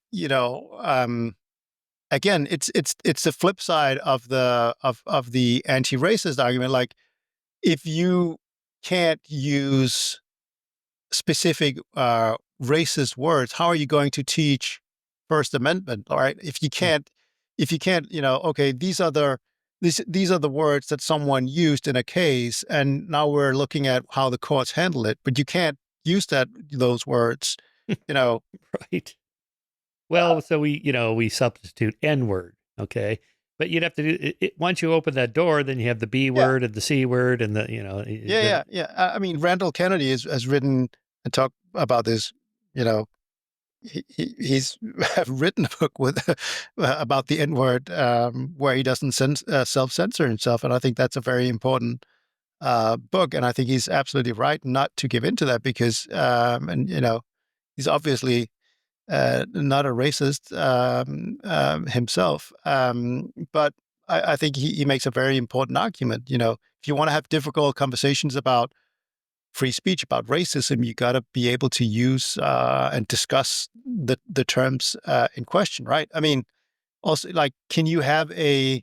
again, it's the flip side of the anti-racist argument. Like, if you can't use specific racist words, how are you going to teach First Amendment? All right, if you can't, okay, these are the words that someone used in a case, and now we're looking at how the courts handle it, but you can't use those words, you know. right. Uh, Well, so we substitute N word, okay? But you'd have to do it once you open that door, then you have the B yeah, word and the C word and yeah, then yeah, yeah. I mean, Randall Kennedy has written and talked about this. You know, he's written a book with about the N word, where he doesn't self censor himself, and I think that's a very important book. And I think he's absolutely right not to give into that because, and he's obviously not a racist himself, but I think he makes a very important argument. If you want to have difficult conversations about free speech, about racism, you got to be able to use and discuss the terms in question, right? I mean, also, like, could you have a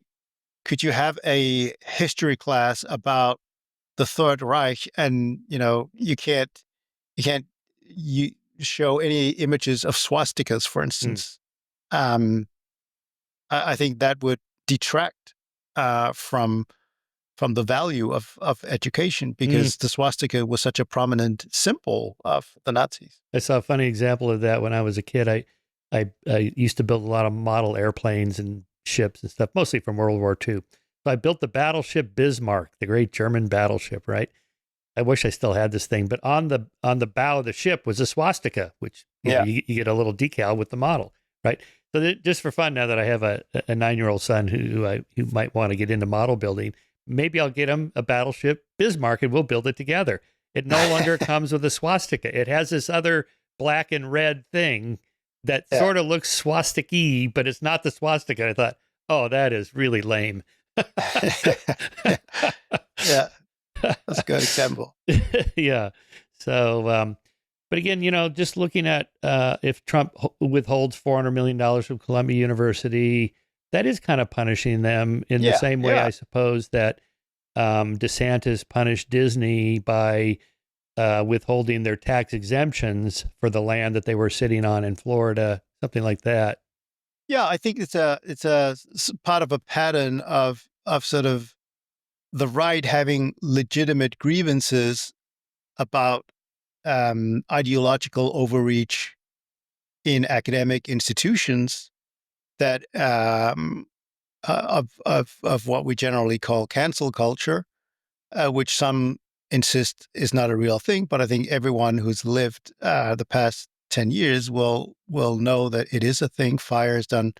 history class about the Third Reich, and you can't you show any images of swastikas, for mm, instance? Um, I think that would detract from the value of education, mm. because the swastika was such a prominent symbol of the Nazis. I saw a funny example of that when I was a kid. I used to build a lot of model airplanes and ships and stuff, mostly from World War II. So I built the battleship Bismarck, the great German battleship, right? I wish I still had this thing, but on the bow of the ship was a swastika, which Yeah. you get a little decal with the model, right? So just for fun, now that I have a 9-year-old son who might want to get into model building, maybe I'll get him a battleship Bismarck and we'll build it together. It no longer comes with a swastika. It has this other black and red thing that Yeah. sort of looks swastika-y, but it's not the swastika. I thought, oh, that is really lame. Yeah. That's a good example. Yeah. So, but again, just looking at if Trump withholds $400 million from Columbia University, that is kind of punishing them in the Yeah. same way, Yeah. I suppose, that DeSantis punished Disney by withholding their tax exemptions for the land that they were sitting on in Florida, something like that. Yeah. I think it's a part of a pattern of sort of the right having legitimate grievances about ideological overreach in academic institutions, that of what we generally call cancel culture, which some insist is not a real thing, but I think everyone who's lived the past 10 years will know that it is a thing. Fire has done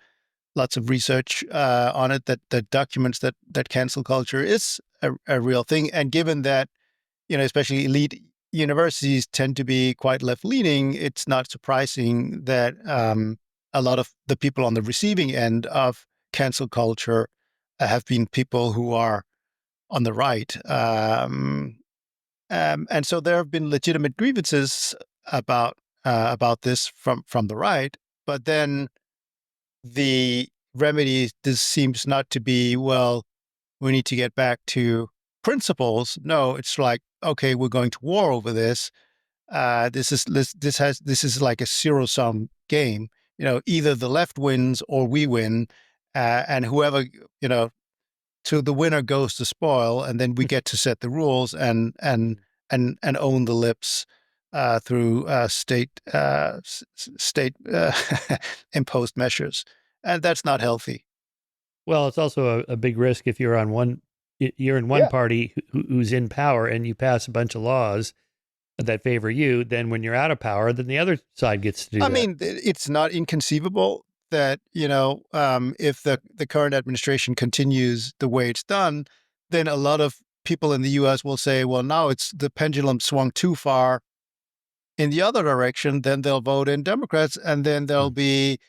lots of research on it that documents that cancel culture is a real thing. And given that, especially elite universities tend to be quite left leaning, it's not surprising that a lot of the people on the receiving end of cancel culture have been people who are on the right. And so there have been legitimate grievances about this from the right, but then the remedy this seems not to be, well, we need to get back to principles. No, it's like, okay, we're going to war over this. This is like a zero sum game. Either the left wins or we win, and whoever to the winner goes the spoil, and then we get to set the rules and own the lips through state imposed measures, and that's not healthy. Well, it's also a big risk if you're in one Yeah. party who's in power and you pass a bunch of laws that favor you. Then when you're out of power, then the other side gets to do I that. mean, it's not inconceivable that, if the current administration continues the way it's done, then a lot of people in the US will say, well, now it's the pendulum swung too far in the other direction, then they'll vote in Democrats, and then there'll Mm. be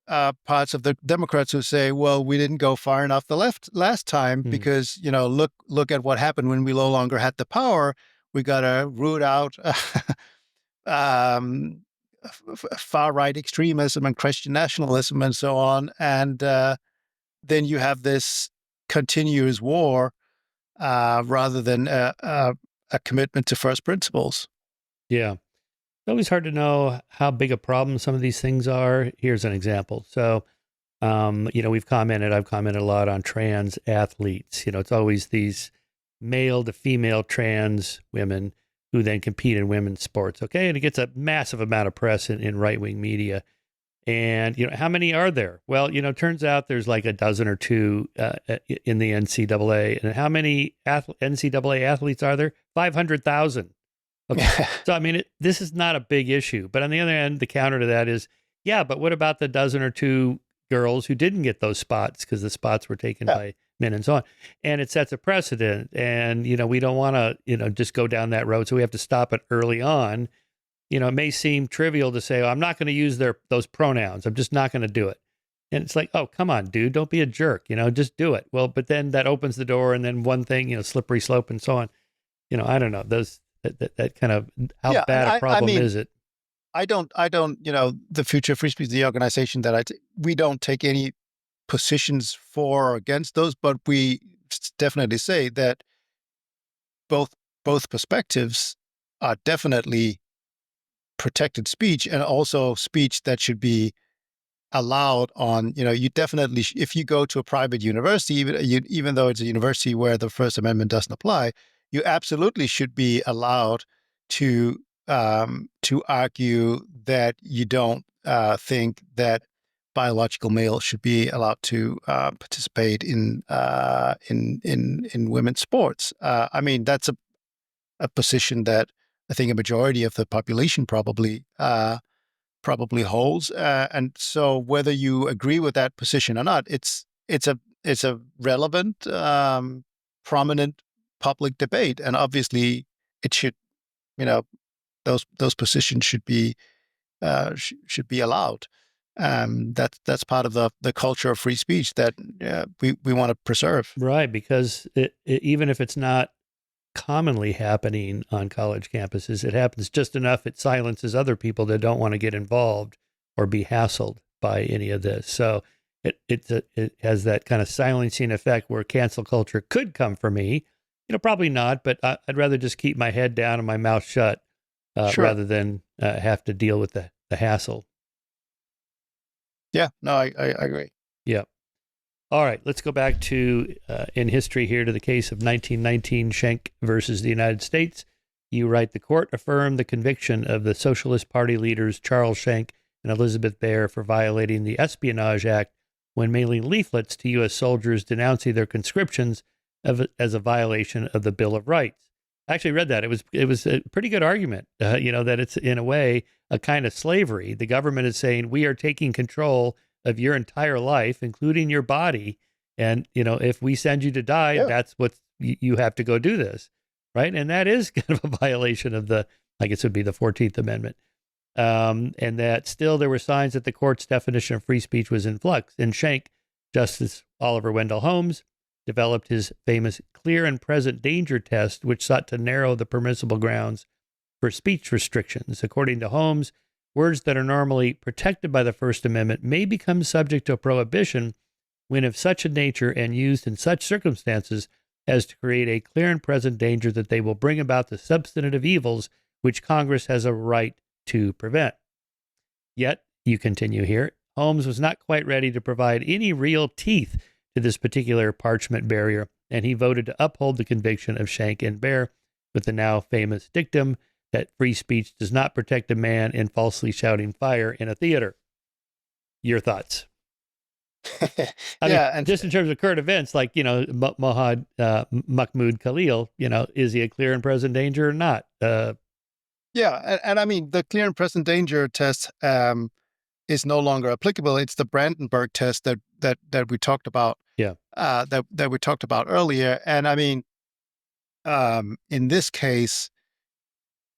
parts of the Democrats who say, "Well, we didn't go far enough the last time because look at what happened when we no longer had the power. We got to root out far right extremism and Christian nationalism and so on, and then you have this continuous war rather than a commitment to first principles." Yeah. It's always hard to know how big a problem some of these things are. Here's an example. So, I've commented a lot on trans athletes. It's always these male to female trans women who then compete in women's sports. Okay. And it gets a massive amount of press in right-wing media. And, how many are there? Well, turns out there's like a dozen or two in the NCAA. And how many NCAA athletes are there? 500,000. Okay. So, this is not a big issue. But on the other hand, the counter to that is, yeah, but what about the dozen or two girls who didn't get those spots because the spots were taken by men and so on? And it sets a precedent. And, we don't want to, just go down that road. So we have to stop it early on. It may seem trivial to say, oh, I'm not going to use those pronouns. I'm just not going to do it. And it's like, oh, come on, dude, don't be a jerk. Just do it. Well, but then that opens the door. And then one thing, slippery slope and so on. I don't know. That kind of, how bad a problem is it? I don't, the Future of Free Speech, the organization that we don't take any positions for or against those, but we definitely say that both perspectives are definitely protected speech and also speech that should be allowed on, you definitely, if you go to a private university, even though it's a university where the First Amendment doesn't apply, you absolutely should be allowed to argue that you don't think that biological males should be allowed to participate in women's sports. That's a position that I think a majority of the population probably holds. And so whether you agree with that position or not, it's a relevant, prominent public debate. And obviously it should, those positions should be allowed. That's part of the culture of free speech that we want to preserve. Right. Because even if it's not commonly happening on college campuses, it happens just enough. It silences other people that don't want to get involved or be hassled by any of this. So it has that kind of silencing effect where cancel culture could come for me. Probably not, but I'd rather just keep my head down and my mouth shut rather than have to deal with the hassle. Yeah, no, I agree. Yeah. All right, let's go back to in history here to the case of 1919 Schenck versus the United States. You write, the court affirmed the conviction of the Socialist Party leaders Charles Schenck and Elizabeth Baer for violating the Espionage Act when mailing leaflets to U.S. soldiers denouncing their conscriptions as a violation of the Bill of Rights. I actually read that. It was a pretty good argument, that it's in a way a kind of slavery. The government is saying we are taking control of your entire life, including your body. And, if we send you to die, that's what you have to go do this. Right. And that is kind of a violation of I guess it would be the 14th Amendment. And that still there were signs that the court's definition of free speech was in flux. In Schenck, Justice Oliver Wendell Holmes developed his famous clear and present danger test, which sought to narrow the permissible grounds for speech restrictions. According to Holmes, words that are normally protected by the First Amendment may become subject to prohibition when of such a nature and used in such circumstances as to create a clear and present danger that they will bring about the substantive evils which Congress has a right to prevent. Yet, you continue here, Holmes was not quite ready to provide any real teeth to this particular parchment barrier, and he voted to uphold the conviction of Schenck and Baer with the now famous dictum that free speech does not protect a man in falsely shouting fire in a theater. Your thoughts? And just in terms of current events, like, Mahmoud Khalil, is he a clear and present danger or not? And the clear and present danger test is no longer applicable. It's the Brandenburg test that we talked about. Yeah. That we talked about earlier. And in this case,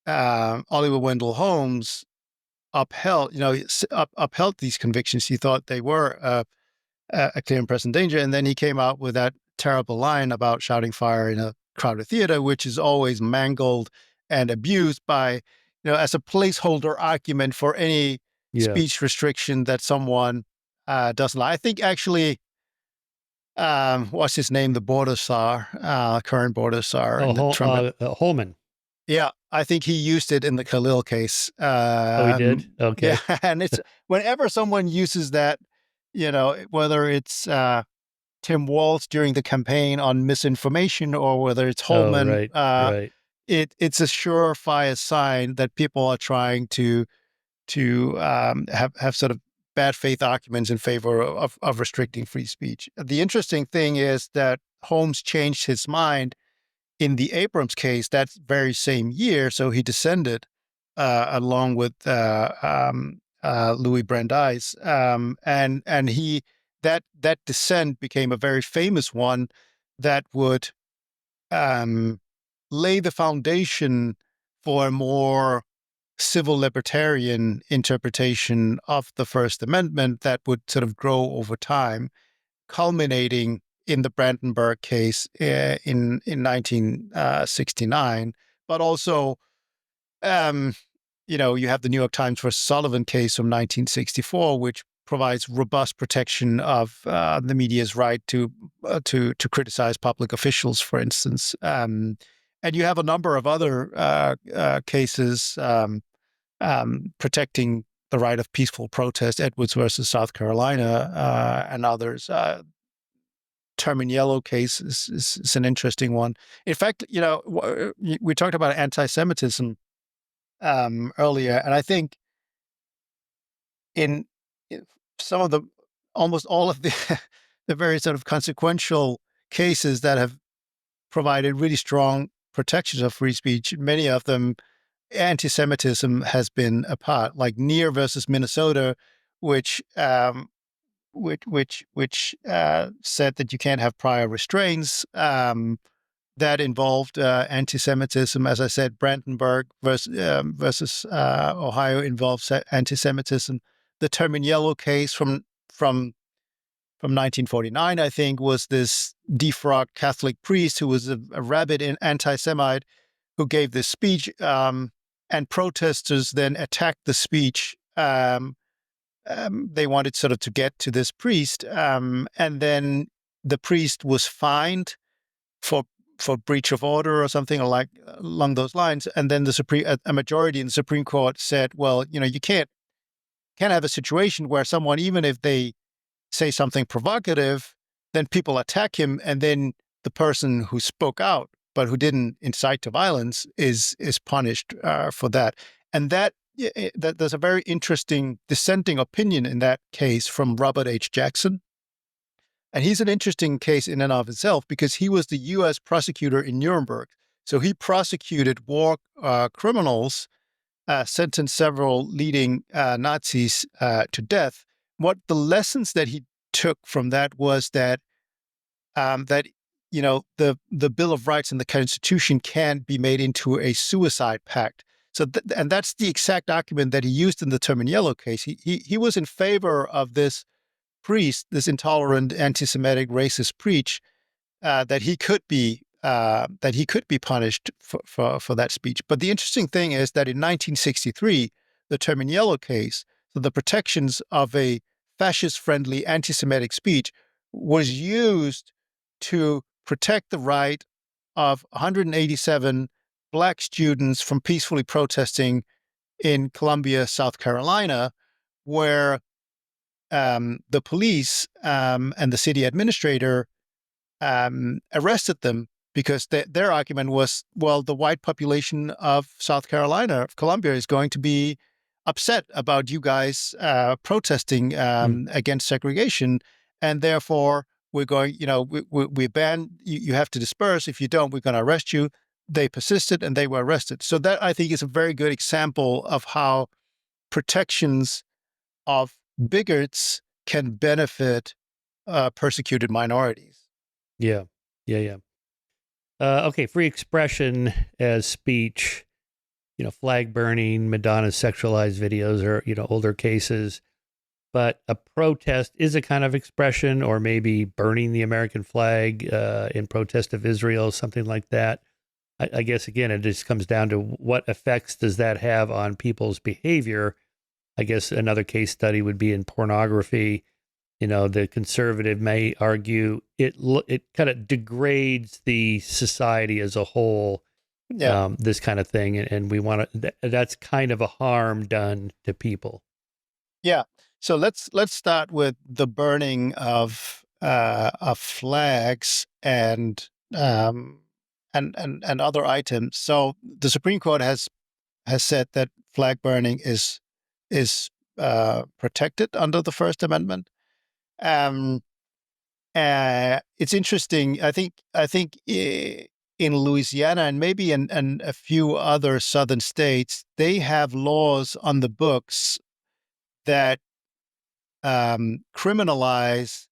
Oliver Wendell Holmes upheld, upheld these convictions. He thought they were a clear and present danger. And then he came out with that terrible line about shouting fire in a crowded theater, which is always mangled and abused by, as a placeholder argument for any speech restriction that someone doesn't like. I think actually, what's his name? The border czar, current border czar. Holman. Yeah, I think he used it in the Khalil case. He did? Okay. Yeah, and it's whenever someone uses that, whether it's Tim Walz during the campaign on misinformation or whether it's Holman, right. It's a surefire sign that people are trying to have sort of bad faith arguments in favor of restricting free speech. The interesting thing is that Holmes changed his mind in the Abrams case that very same year, so he dissented along with Louis Brandeis, and he that dissent became a very famous one that would lay the foundation for a more civil libertarian interpretation of the First Amendment that would sort of grow over time, culminating in the Brandenburg case in 1969, but also, you have the New York Times versus Sullivan case from 1964, which provides robust protection of the media's right to criticize public officials, for instance. And you have a number of other cases protecting the right of peaceful protest, Edwards versus South Carolina, and others. Term in Yellow case is an interesting one. In fact, we talked about anti-Semitism earlier, and I think in some of almost all of the the very sort of consequential cases that have provided really strong protections of free speech, many of them anti-Semitism has been a part, like Neer versus Minnesota, which said that you can't have prior restraints. That involved anti-Semitism. As I said, Brandenburg versus Ohio involves anti-Semitism. The Term in Yellow case from 1949, I think, was this defrocked Catholic priest who was a rabid anti-Semite who gave this speech, and protesters then attacked the speech. They wanted sort of to get to this priest, and then the priest was fined for breach of order or something along those lines. And then a majority in the Supreme Court said, well, you can't have a situation where someone, even if they say something provocative, then people attack him, and then the person who spoke out but who didn't incite to violence is punished for that. And that there's a very interesting dissenting opinion in that case from Robert H. Jackson. And he's an interesting case in and of itself because he was the U.S. prosecutor in Nuremberg. So he prosecuted war criminals, sentenced several leading Nazis to death. What the lessons that he took from that was that the Bill of Rights and the Constitution can't be made into a suicide pact. So, and that's the exact argument that he used in the Term in Yellow case. He was in favor of this priest, this intolerant, anti-Semitic, racist preach, that he could be punished for that speech. But the interesting thing is that in 1963, the Term in Yellow case, so the protections of a fascist-friendly, anti-Semitic speech, was used to protect the right of 187 Black students from peacefully protesting in Columbia, South Carolina, where the police and the city administrator arrested them because their argument was, well, the white population of South Carolina, of Columbia, is going to be upset about you guys protesting against segregation, and therefore we're going, we ban, you have to disperse. If you don't, we're going to arrest you. They persisted and they were arrested. So that, I think, is a very good example of how protections of bigots can benefit persecuted minorities. Yeah. Okay, free expression as speech. flag burning, Madonna's sexualized videos, or older cases. But a protest is a kind of expression, or maybe burning the American flag in protest of Israel, something like that. I guess, again, it just comes down to what effects does that have on people's behavior. I guess another case study would be in pornography. The conservative may argue it kind of degrades the society as a whole, Yeah. this kind of thing, and we want to. That's kind of a harm done to people. Yeah. So let's start with the burning of flags and other items. So the Supreme Court has said that flag burning is protected under the First Amendment. Um, it's interesting. I think in Louisiana and maybe in a few other southern states, they have laws on the books that criminalize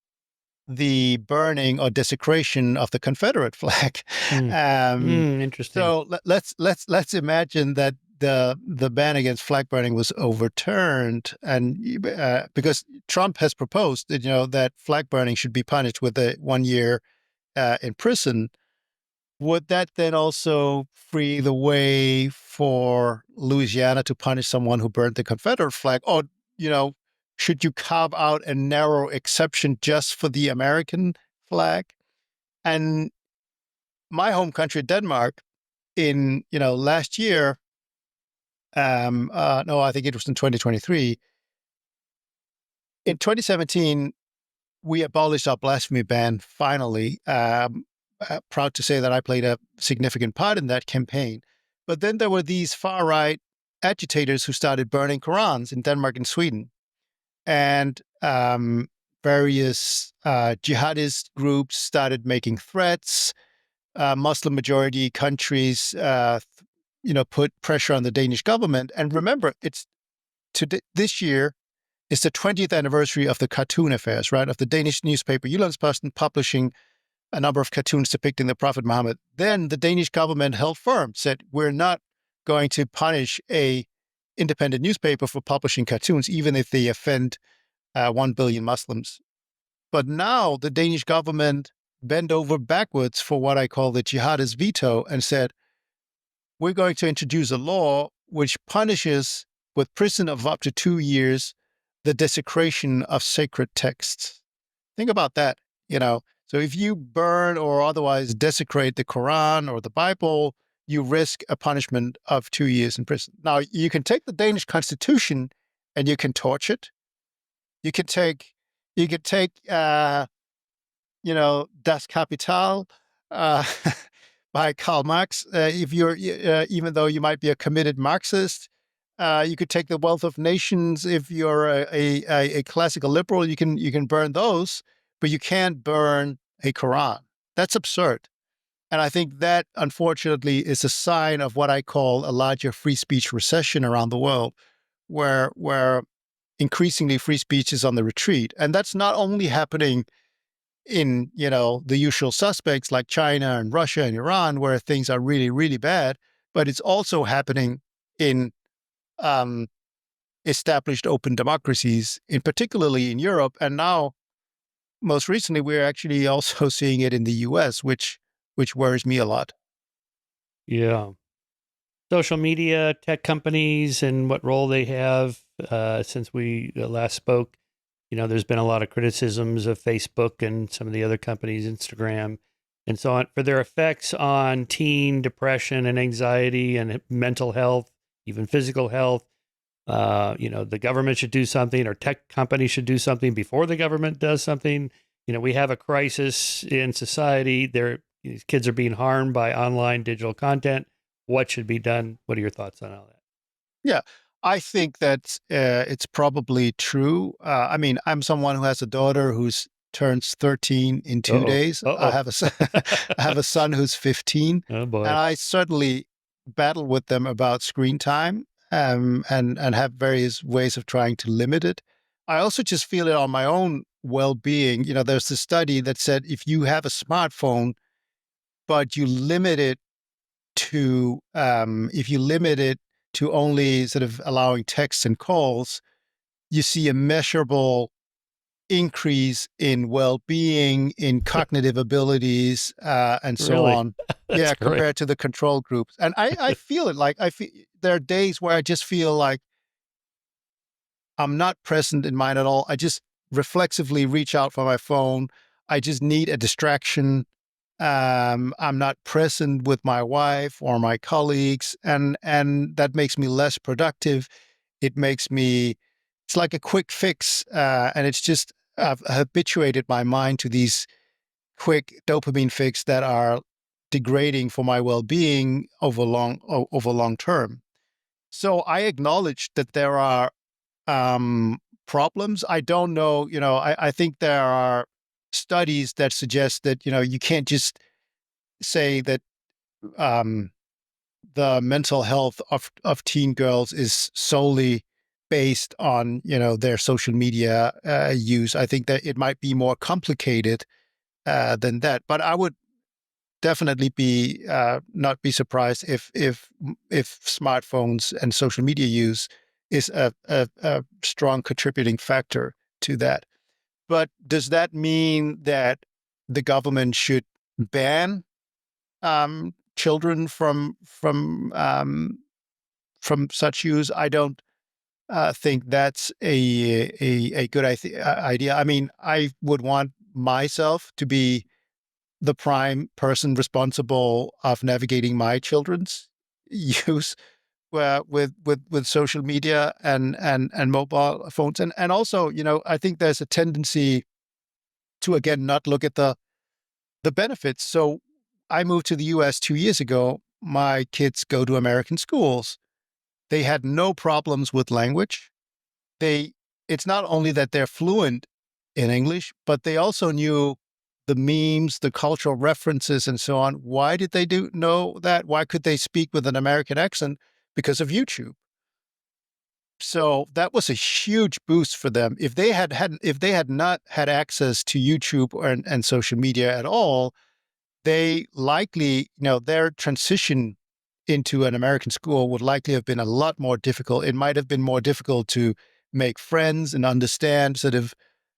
the burning or desecration of the Confederate flag. Interesting. So let's imagine that the ban against flag burning was overturned, and because Trump has proposed that that flag burning should be punished with a 1 year in prison. Would that then also free the way for Louisiana to punish someone who burned the Confederate flag? Or, should you carve out a narrow exception just for the American flag? And my home country, Denmark, in, last year, no, I think it was in 2023. In 2017, we abolished our blasphemy ban finally. Proud to say that I played a significant part in that campaign. But then there were these far right agitators who started burning Qurans in Denmark and Sweden. And various jihadist groups started making threats. Muslim majority countries, put pressure on the Danish government. And remember, this year is the 20th anniversary of the cartoon affairs, right? Of the Danish newspaper Jyllandsposten publishing a number of cartoons depicting the Prophet Muhammad. Then the Danish government held firm, said, we're not going to punish a independent newspaper for publishing cartoons, even if they offend 1 billion Muslims. But now the Danish government bent over backwards for what I call the jihadist veto and said, we're going to introduce a law which punishes with prison of up to 2 years the desecration of sacred texts. Think about that, So if you burn or otherwise desecrate the Quran or the Bible, you risk a punishment of 2 years in prison. Now, you can take the Danish constitution and you can torch it. You could take, Das Kapital by Karl Marx. If you're, even though you might be a committed Marxist, you could take The Wealth of Nations. If you're a classical liberal, you can burn those, but you can't burn a Quran. That's absurd. And I think that, unfortunately, is a sign of what I call a larger free speech recession around the world, where increasingly free speech is on the retreat. And that's not only happening in, the usual suspects like China and Russia and Iran, where things are really, really bad, but it's also happening in established open democracies, particularly in Europe. And now, most recently, we're actually also seeing it in the US, which worries me a lot. Yeah. Social media, tech companies, and what role they have. Since we last spoke, there's been a lot of criticisms of Facebook and some of the other companies, Instagram and so on, for their effects on teen depression and anxiety and mental health, even physical health. The government should do something, or tech companies should do something before the government does something. We have a crisis in society. These kids are being harmed by online digital content. What should be done? What are your thoughts on all that? Yeah, I think that it's probably true. I mean, I'm someone who has a daughter who's turns 13 in 2 days. I have I have a son who's 15. Oh boy. And I certainly battle with them about screen time, and have various ways of trying to limit it. I also just feel it on my own well-being. There's a study that said if you have a smartphone, but you limit it to if you limit it to only sort of allowing texts and calls, you see a measurable increase in well-being, in cognitive abilities, and so Really? on. That's Yeah, great. compared to the control groups. And I feel it. Like, I feel there are days where I just feel like I'm not present in mine at all. I just reflexively reach out for my phone. I just need a distraction. I'm not present with my wife or my colleagues, and that makes me less productive. It makes me. It's like a quick fix, and it's just I've habituated my mind to these quick dopamine fix that are degrading for my well-being over long term. So I acknowledge that there are problems. I don't know, I think there are studies that suggest that, you can't just say that um, the mental health of teen girls is solely based on, their social media use. I think that it might be more complicated than that. But I would definitely be not be surprised if smartphones and social media use is a strong contributing factor to that. But does that mean that the government should ban children from such use? I don't think that's a good idea. I mean, I would want myself to be the prime person responsible of navigating my children's use with social media and mobile phones, and also, I think there's a tendency to again not look at the benefits. So I moved to the U.S. 2 years ago. My kids go to American schools. They had no problems with language. They It's not only that they're fluent in English, but they also knew the memes, the cultural references, and so on. Why did they know that? Why could they speak with an American accent? Because of YouTube. So that was a huge boost for them. If they had not had access to YouTube and social media at all, they likely, their transition into an American school would likely have been a lot more difficult. It might have been more difficult to make friends and understand sort of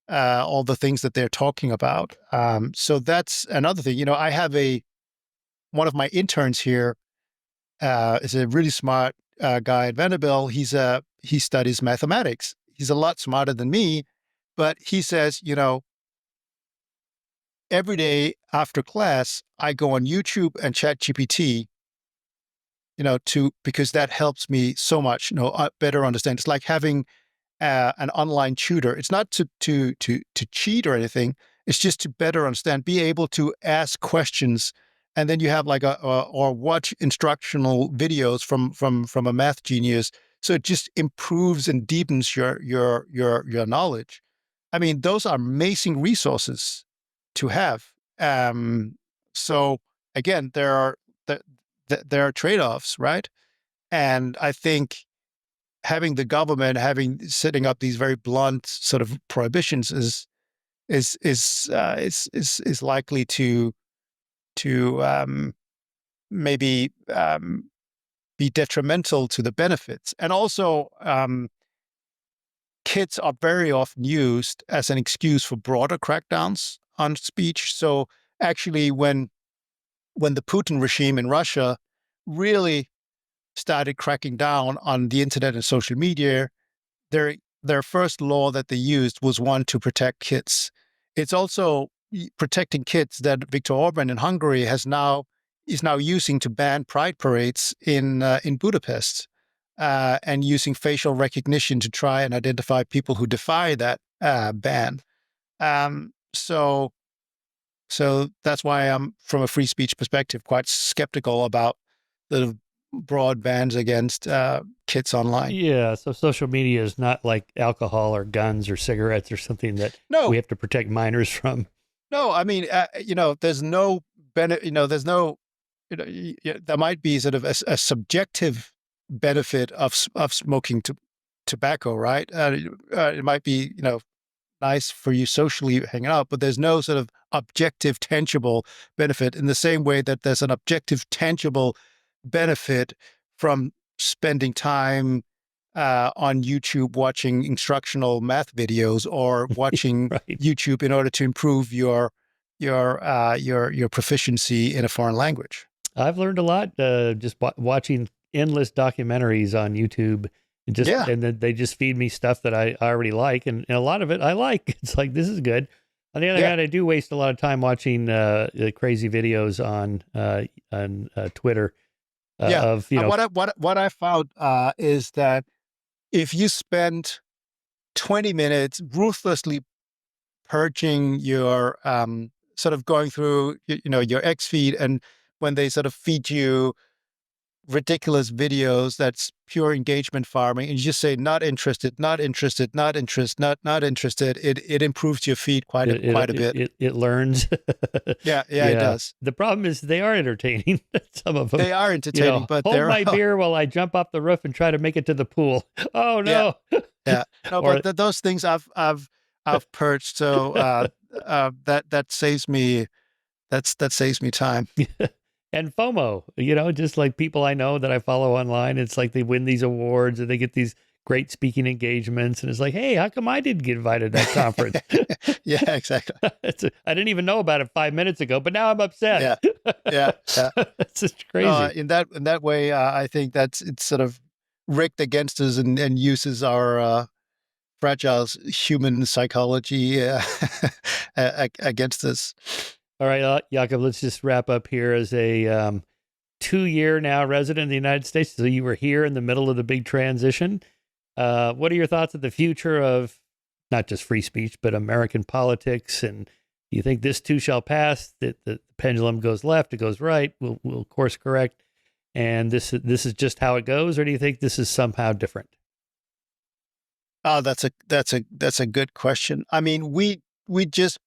all the things that they're talking about. So that's another thing. I have one of my interns here is a really smart guy at Vanderbilt. He studies mathematics. He's a lot smarter than me, but he says, every day after class, I go on YouTube and ChatGPT, because that helps me so much, better understand. It's like having an online tutor. It's not to cheat or anything. It's just to better understand, be able to ask questions, and then you have like or watch instructional videos from a math genius. So it just improves and deepens your knowledge. I mean, those are amazing resources to have. So again, there are trade-offs, right? And I think having the government setting up these very blunt sort of prohibitions is likely to maybe be detrimental to the benefits. And also, kids are very often used as an excuse for broader crackdowns on speech. So actually, when the Putin regime in Russia really started cracking down on the internet and social media, their their first law that they used was one to protect kids. It's also protecting kids that Viktor Orban in Hungary is now using to ban pride parades in Budapest, and using facial recognition to try and identify people who defy that ban. So that's why I'm, from a free speech perspective, quite skeptical about the broad bans against kids online. Yeah, so social media is not like alcohol or guns or cigarettes or something that we No, have to protect minors from. no. I mean, there's no benefit. There's no. There might be sort of a subjective benefit of smoking tobacco, right? It might be, nice for you socially hanging out, but there's no sort of objective, tangible benefit in the same way that there's an objective, tangible benefit from spending time on YouTube watching instructional math videos or watching Right. YouTube in order to improve your proficiency in a foreign language. I've learned a lot just watching endless documentaries on YouTube. Yeah, And then they just feed me stuff that I already like, and a lot of it I like. It's like, this is good. On the other yeah, hand, I do waste a lot of time watching crazy videos on Twitter yeah. of What I found is that if you spend 20 minutes ruthlessly purging your sort of going through your X feed, and when they sort of feed you ridiculous videos that's pure engagement farming, and you just say not interested, not interested, not interested, not interested, it improves your feed quite a bit. it learns. Yeah, yeah, it Yeah. does. The problem is they are entertaining. Some of them. They are entertaining, but Hold they're my beer while I jump off the roof and try to make it to the pool. Oh yeah, no. yeah. No, Or but those things I've purged, so that saves me that saves me time. and FOMO, just like people I know that I follow online, it's like they win these awards and they get these great speaking engagements. And it's like, hey, how come I didn't get invited to that conference? Yeah, exactly. I didn't even know about it 5 minutes ago, but now I'm upset. Yeah, yeah, yeah. It's just crazy. In that way, I think it's sort of rigged against us and uses our fragile human psychology against us. All right, Jakob, let's just wrap up here. As a 2-year now resident of the United States, so you were here in the middle of the big transition. What are your thoughts of the future of not just free speech, but American politics? And do you think this too shall pass? That the pendulum goes left, it goes right. We'll course correct, and this is just how it goes, or do you think this is somehow different? Oh, that's a good question. I mean, we just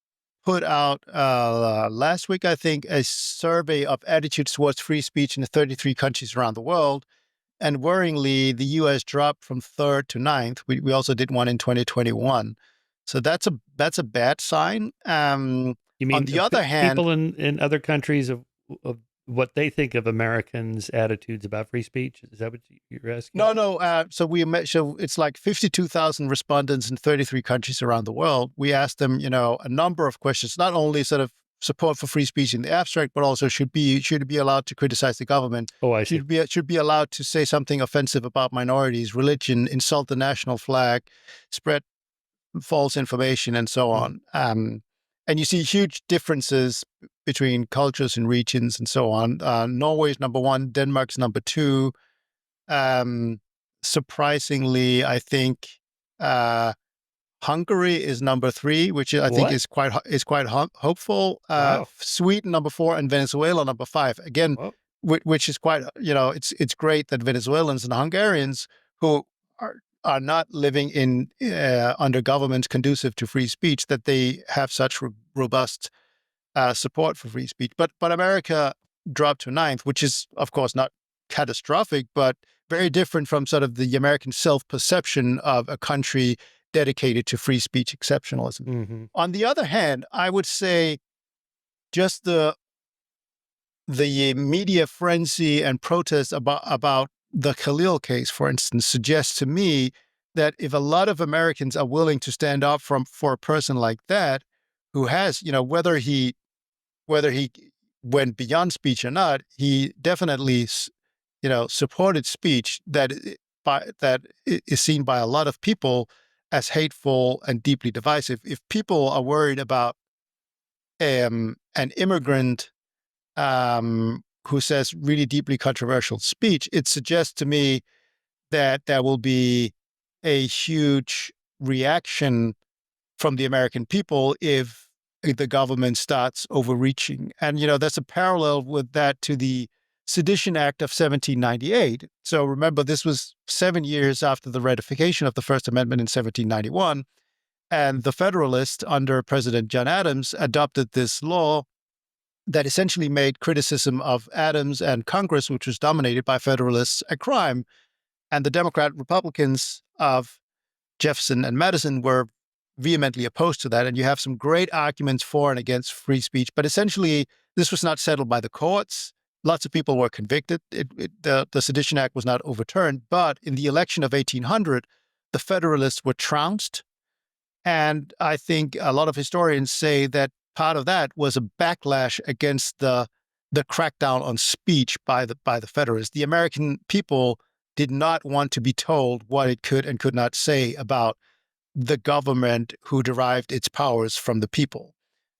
put out last week, I think, a survey of attitudes towards free speech in the 33 countries around the world. And worryingly, the U.S. dropped from third to ninth. We also did one in 2021, so that's a bad sign. You On mean the other hand, people in other countries of what they think of Americans' attitudes about free speech? Is that what you're asking? no. So it's like 52,000 respondents in 33 countries around the world. We asked them, a number of questions, not only sort of support for free speech in the abstract, but also should it be allowed to criticize the government? Oh, I see. Should be allowed to say something offensive about minorities, religion, insult the national flag, spread false information, and so on. And you see huge differences between cultures and regions and so on. Norway's number one, Denmark's number two. Surprisingly, I think Hungary is number three, which I think What? is quite hopeful. Wow. Sweden number four, and Venezuela number five. Again, Well, which is quite it's great that Venezuelans and Hungarians who are not living in under governments conducive to free speech, that they have such robust support for free speech. But America dropped to ninth, which is of course not catastrophic, but very different from sort of the American self-perception of a country dedicated to free speech exceptionalism. mm-hmm. On the other hand, I would say just the media frenzy and protest about the Khalil case, for instance, suggests to me that if a lot of Americans are willing to stand up for a person like that, who has, whether he went beyond speech or not, he definitely, supported speech that is seen by a lot of people as hateful and deeply divisive. If people are worried about an immigrant who says really deeply controversial speech, it suggests to me that there will be a huge reaction from the American people if the government starts overreaching. And, there's a parallel with that to the Sedition Act of 1798. So remember, this was 7 years after the ratification of the First Amendment in 1791. And the Federalists, under President John Adams, adopted this law that essentially made criticism of Adams and Congress, which was dominated by Federalists, a crime. And the Democrat Republicans of Jefferson and Madison were vehemently opposed to that. And you have some great arguments for and against free speech. But essentially, this was not settled by the courts. Lots of people were convicted. The Sedition Act was not overturned, but in the election of 1800, the Federalists were trounced. And I think a lot of historians say that part of that was a backlash against the crackdown on speech by the Federalists. The American people did not want to be told what it could and could not say about the government who derived its powers from the people.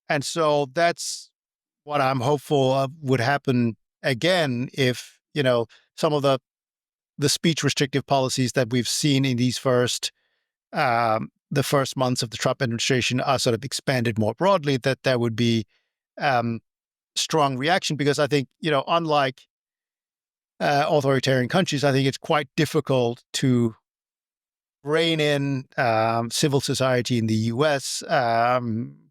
And so that's what I'm hopeful would happen again if, some of the speech restrictive policies that we've seen in these the first months of the Trump administration are sort of expanded more broadly, that there would be strong reaction. Because I think, unlike authoritarian countries, I think it's quite difficult to rein in civil society in the U.S.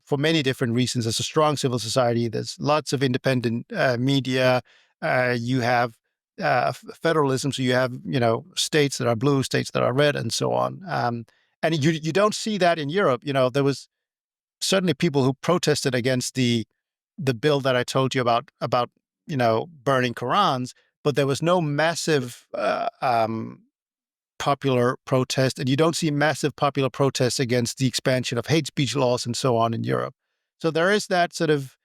For many different reasons. There's a strong civil society. There's lots of independent media. You have federalism, so you have states that are blue, states that are red, and so on. And you don't see that in Europe. There was certainly people who protested against the bill that I told you about burning Qurans, but there was no massive popular protest, and you don't see massive popular protests against the expansion of hate speech laws and so on in Europe. So there is that sort of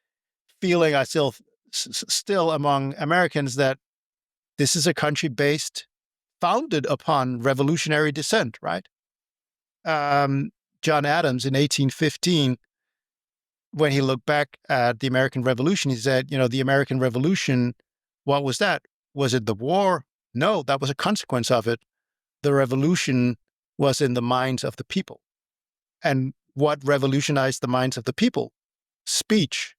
feeling I still among Americans that this is a country founded upon revolutionary dissent, right? John Adams in 1815, when he looked back at the American Revolution, he said, the American Revolution, what was that? Was it the war? No, that was a consequence of it. The revolution was in the minds of the people. And what revolutionized the minds of the people? Speech.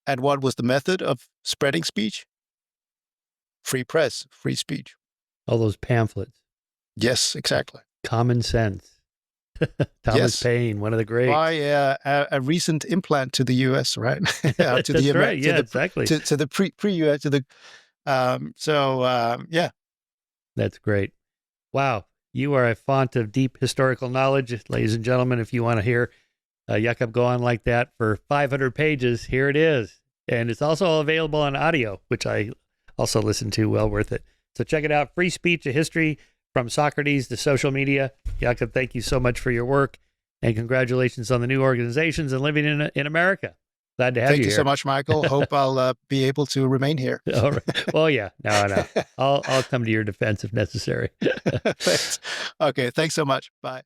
And what was the method of spreading speech? Free press, free speech. All those pamphlets. Yes, exactly. Common Sense. Thomas Paine, one of the greats. By a recent implant to the U.S., right? to That's the right. Yeah, exactly. To the pre-U.S. Yeah. That's great. Wow. You are a font of deep historical knowledge, ladies and gentlemen. If you want to hear Jakob go on like that for 500 pages, here it is. And it's also available on audio, which I also listen to. Well worth it. So check it out. Free Speech, a history from Socrates to social media. Jakob, thank you so much for your work, and congratulations on the new organizations and living in America. Glad to have you here. Thank you so much, Michael. Hope I'll be able to remain here. All right. Well, yeah. No. I'll come to your defense if necessary. Thanks. Okay. Thanks so much. Bye.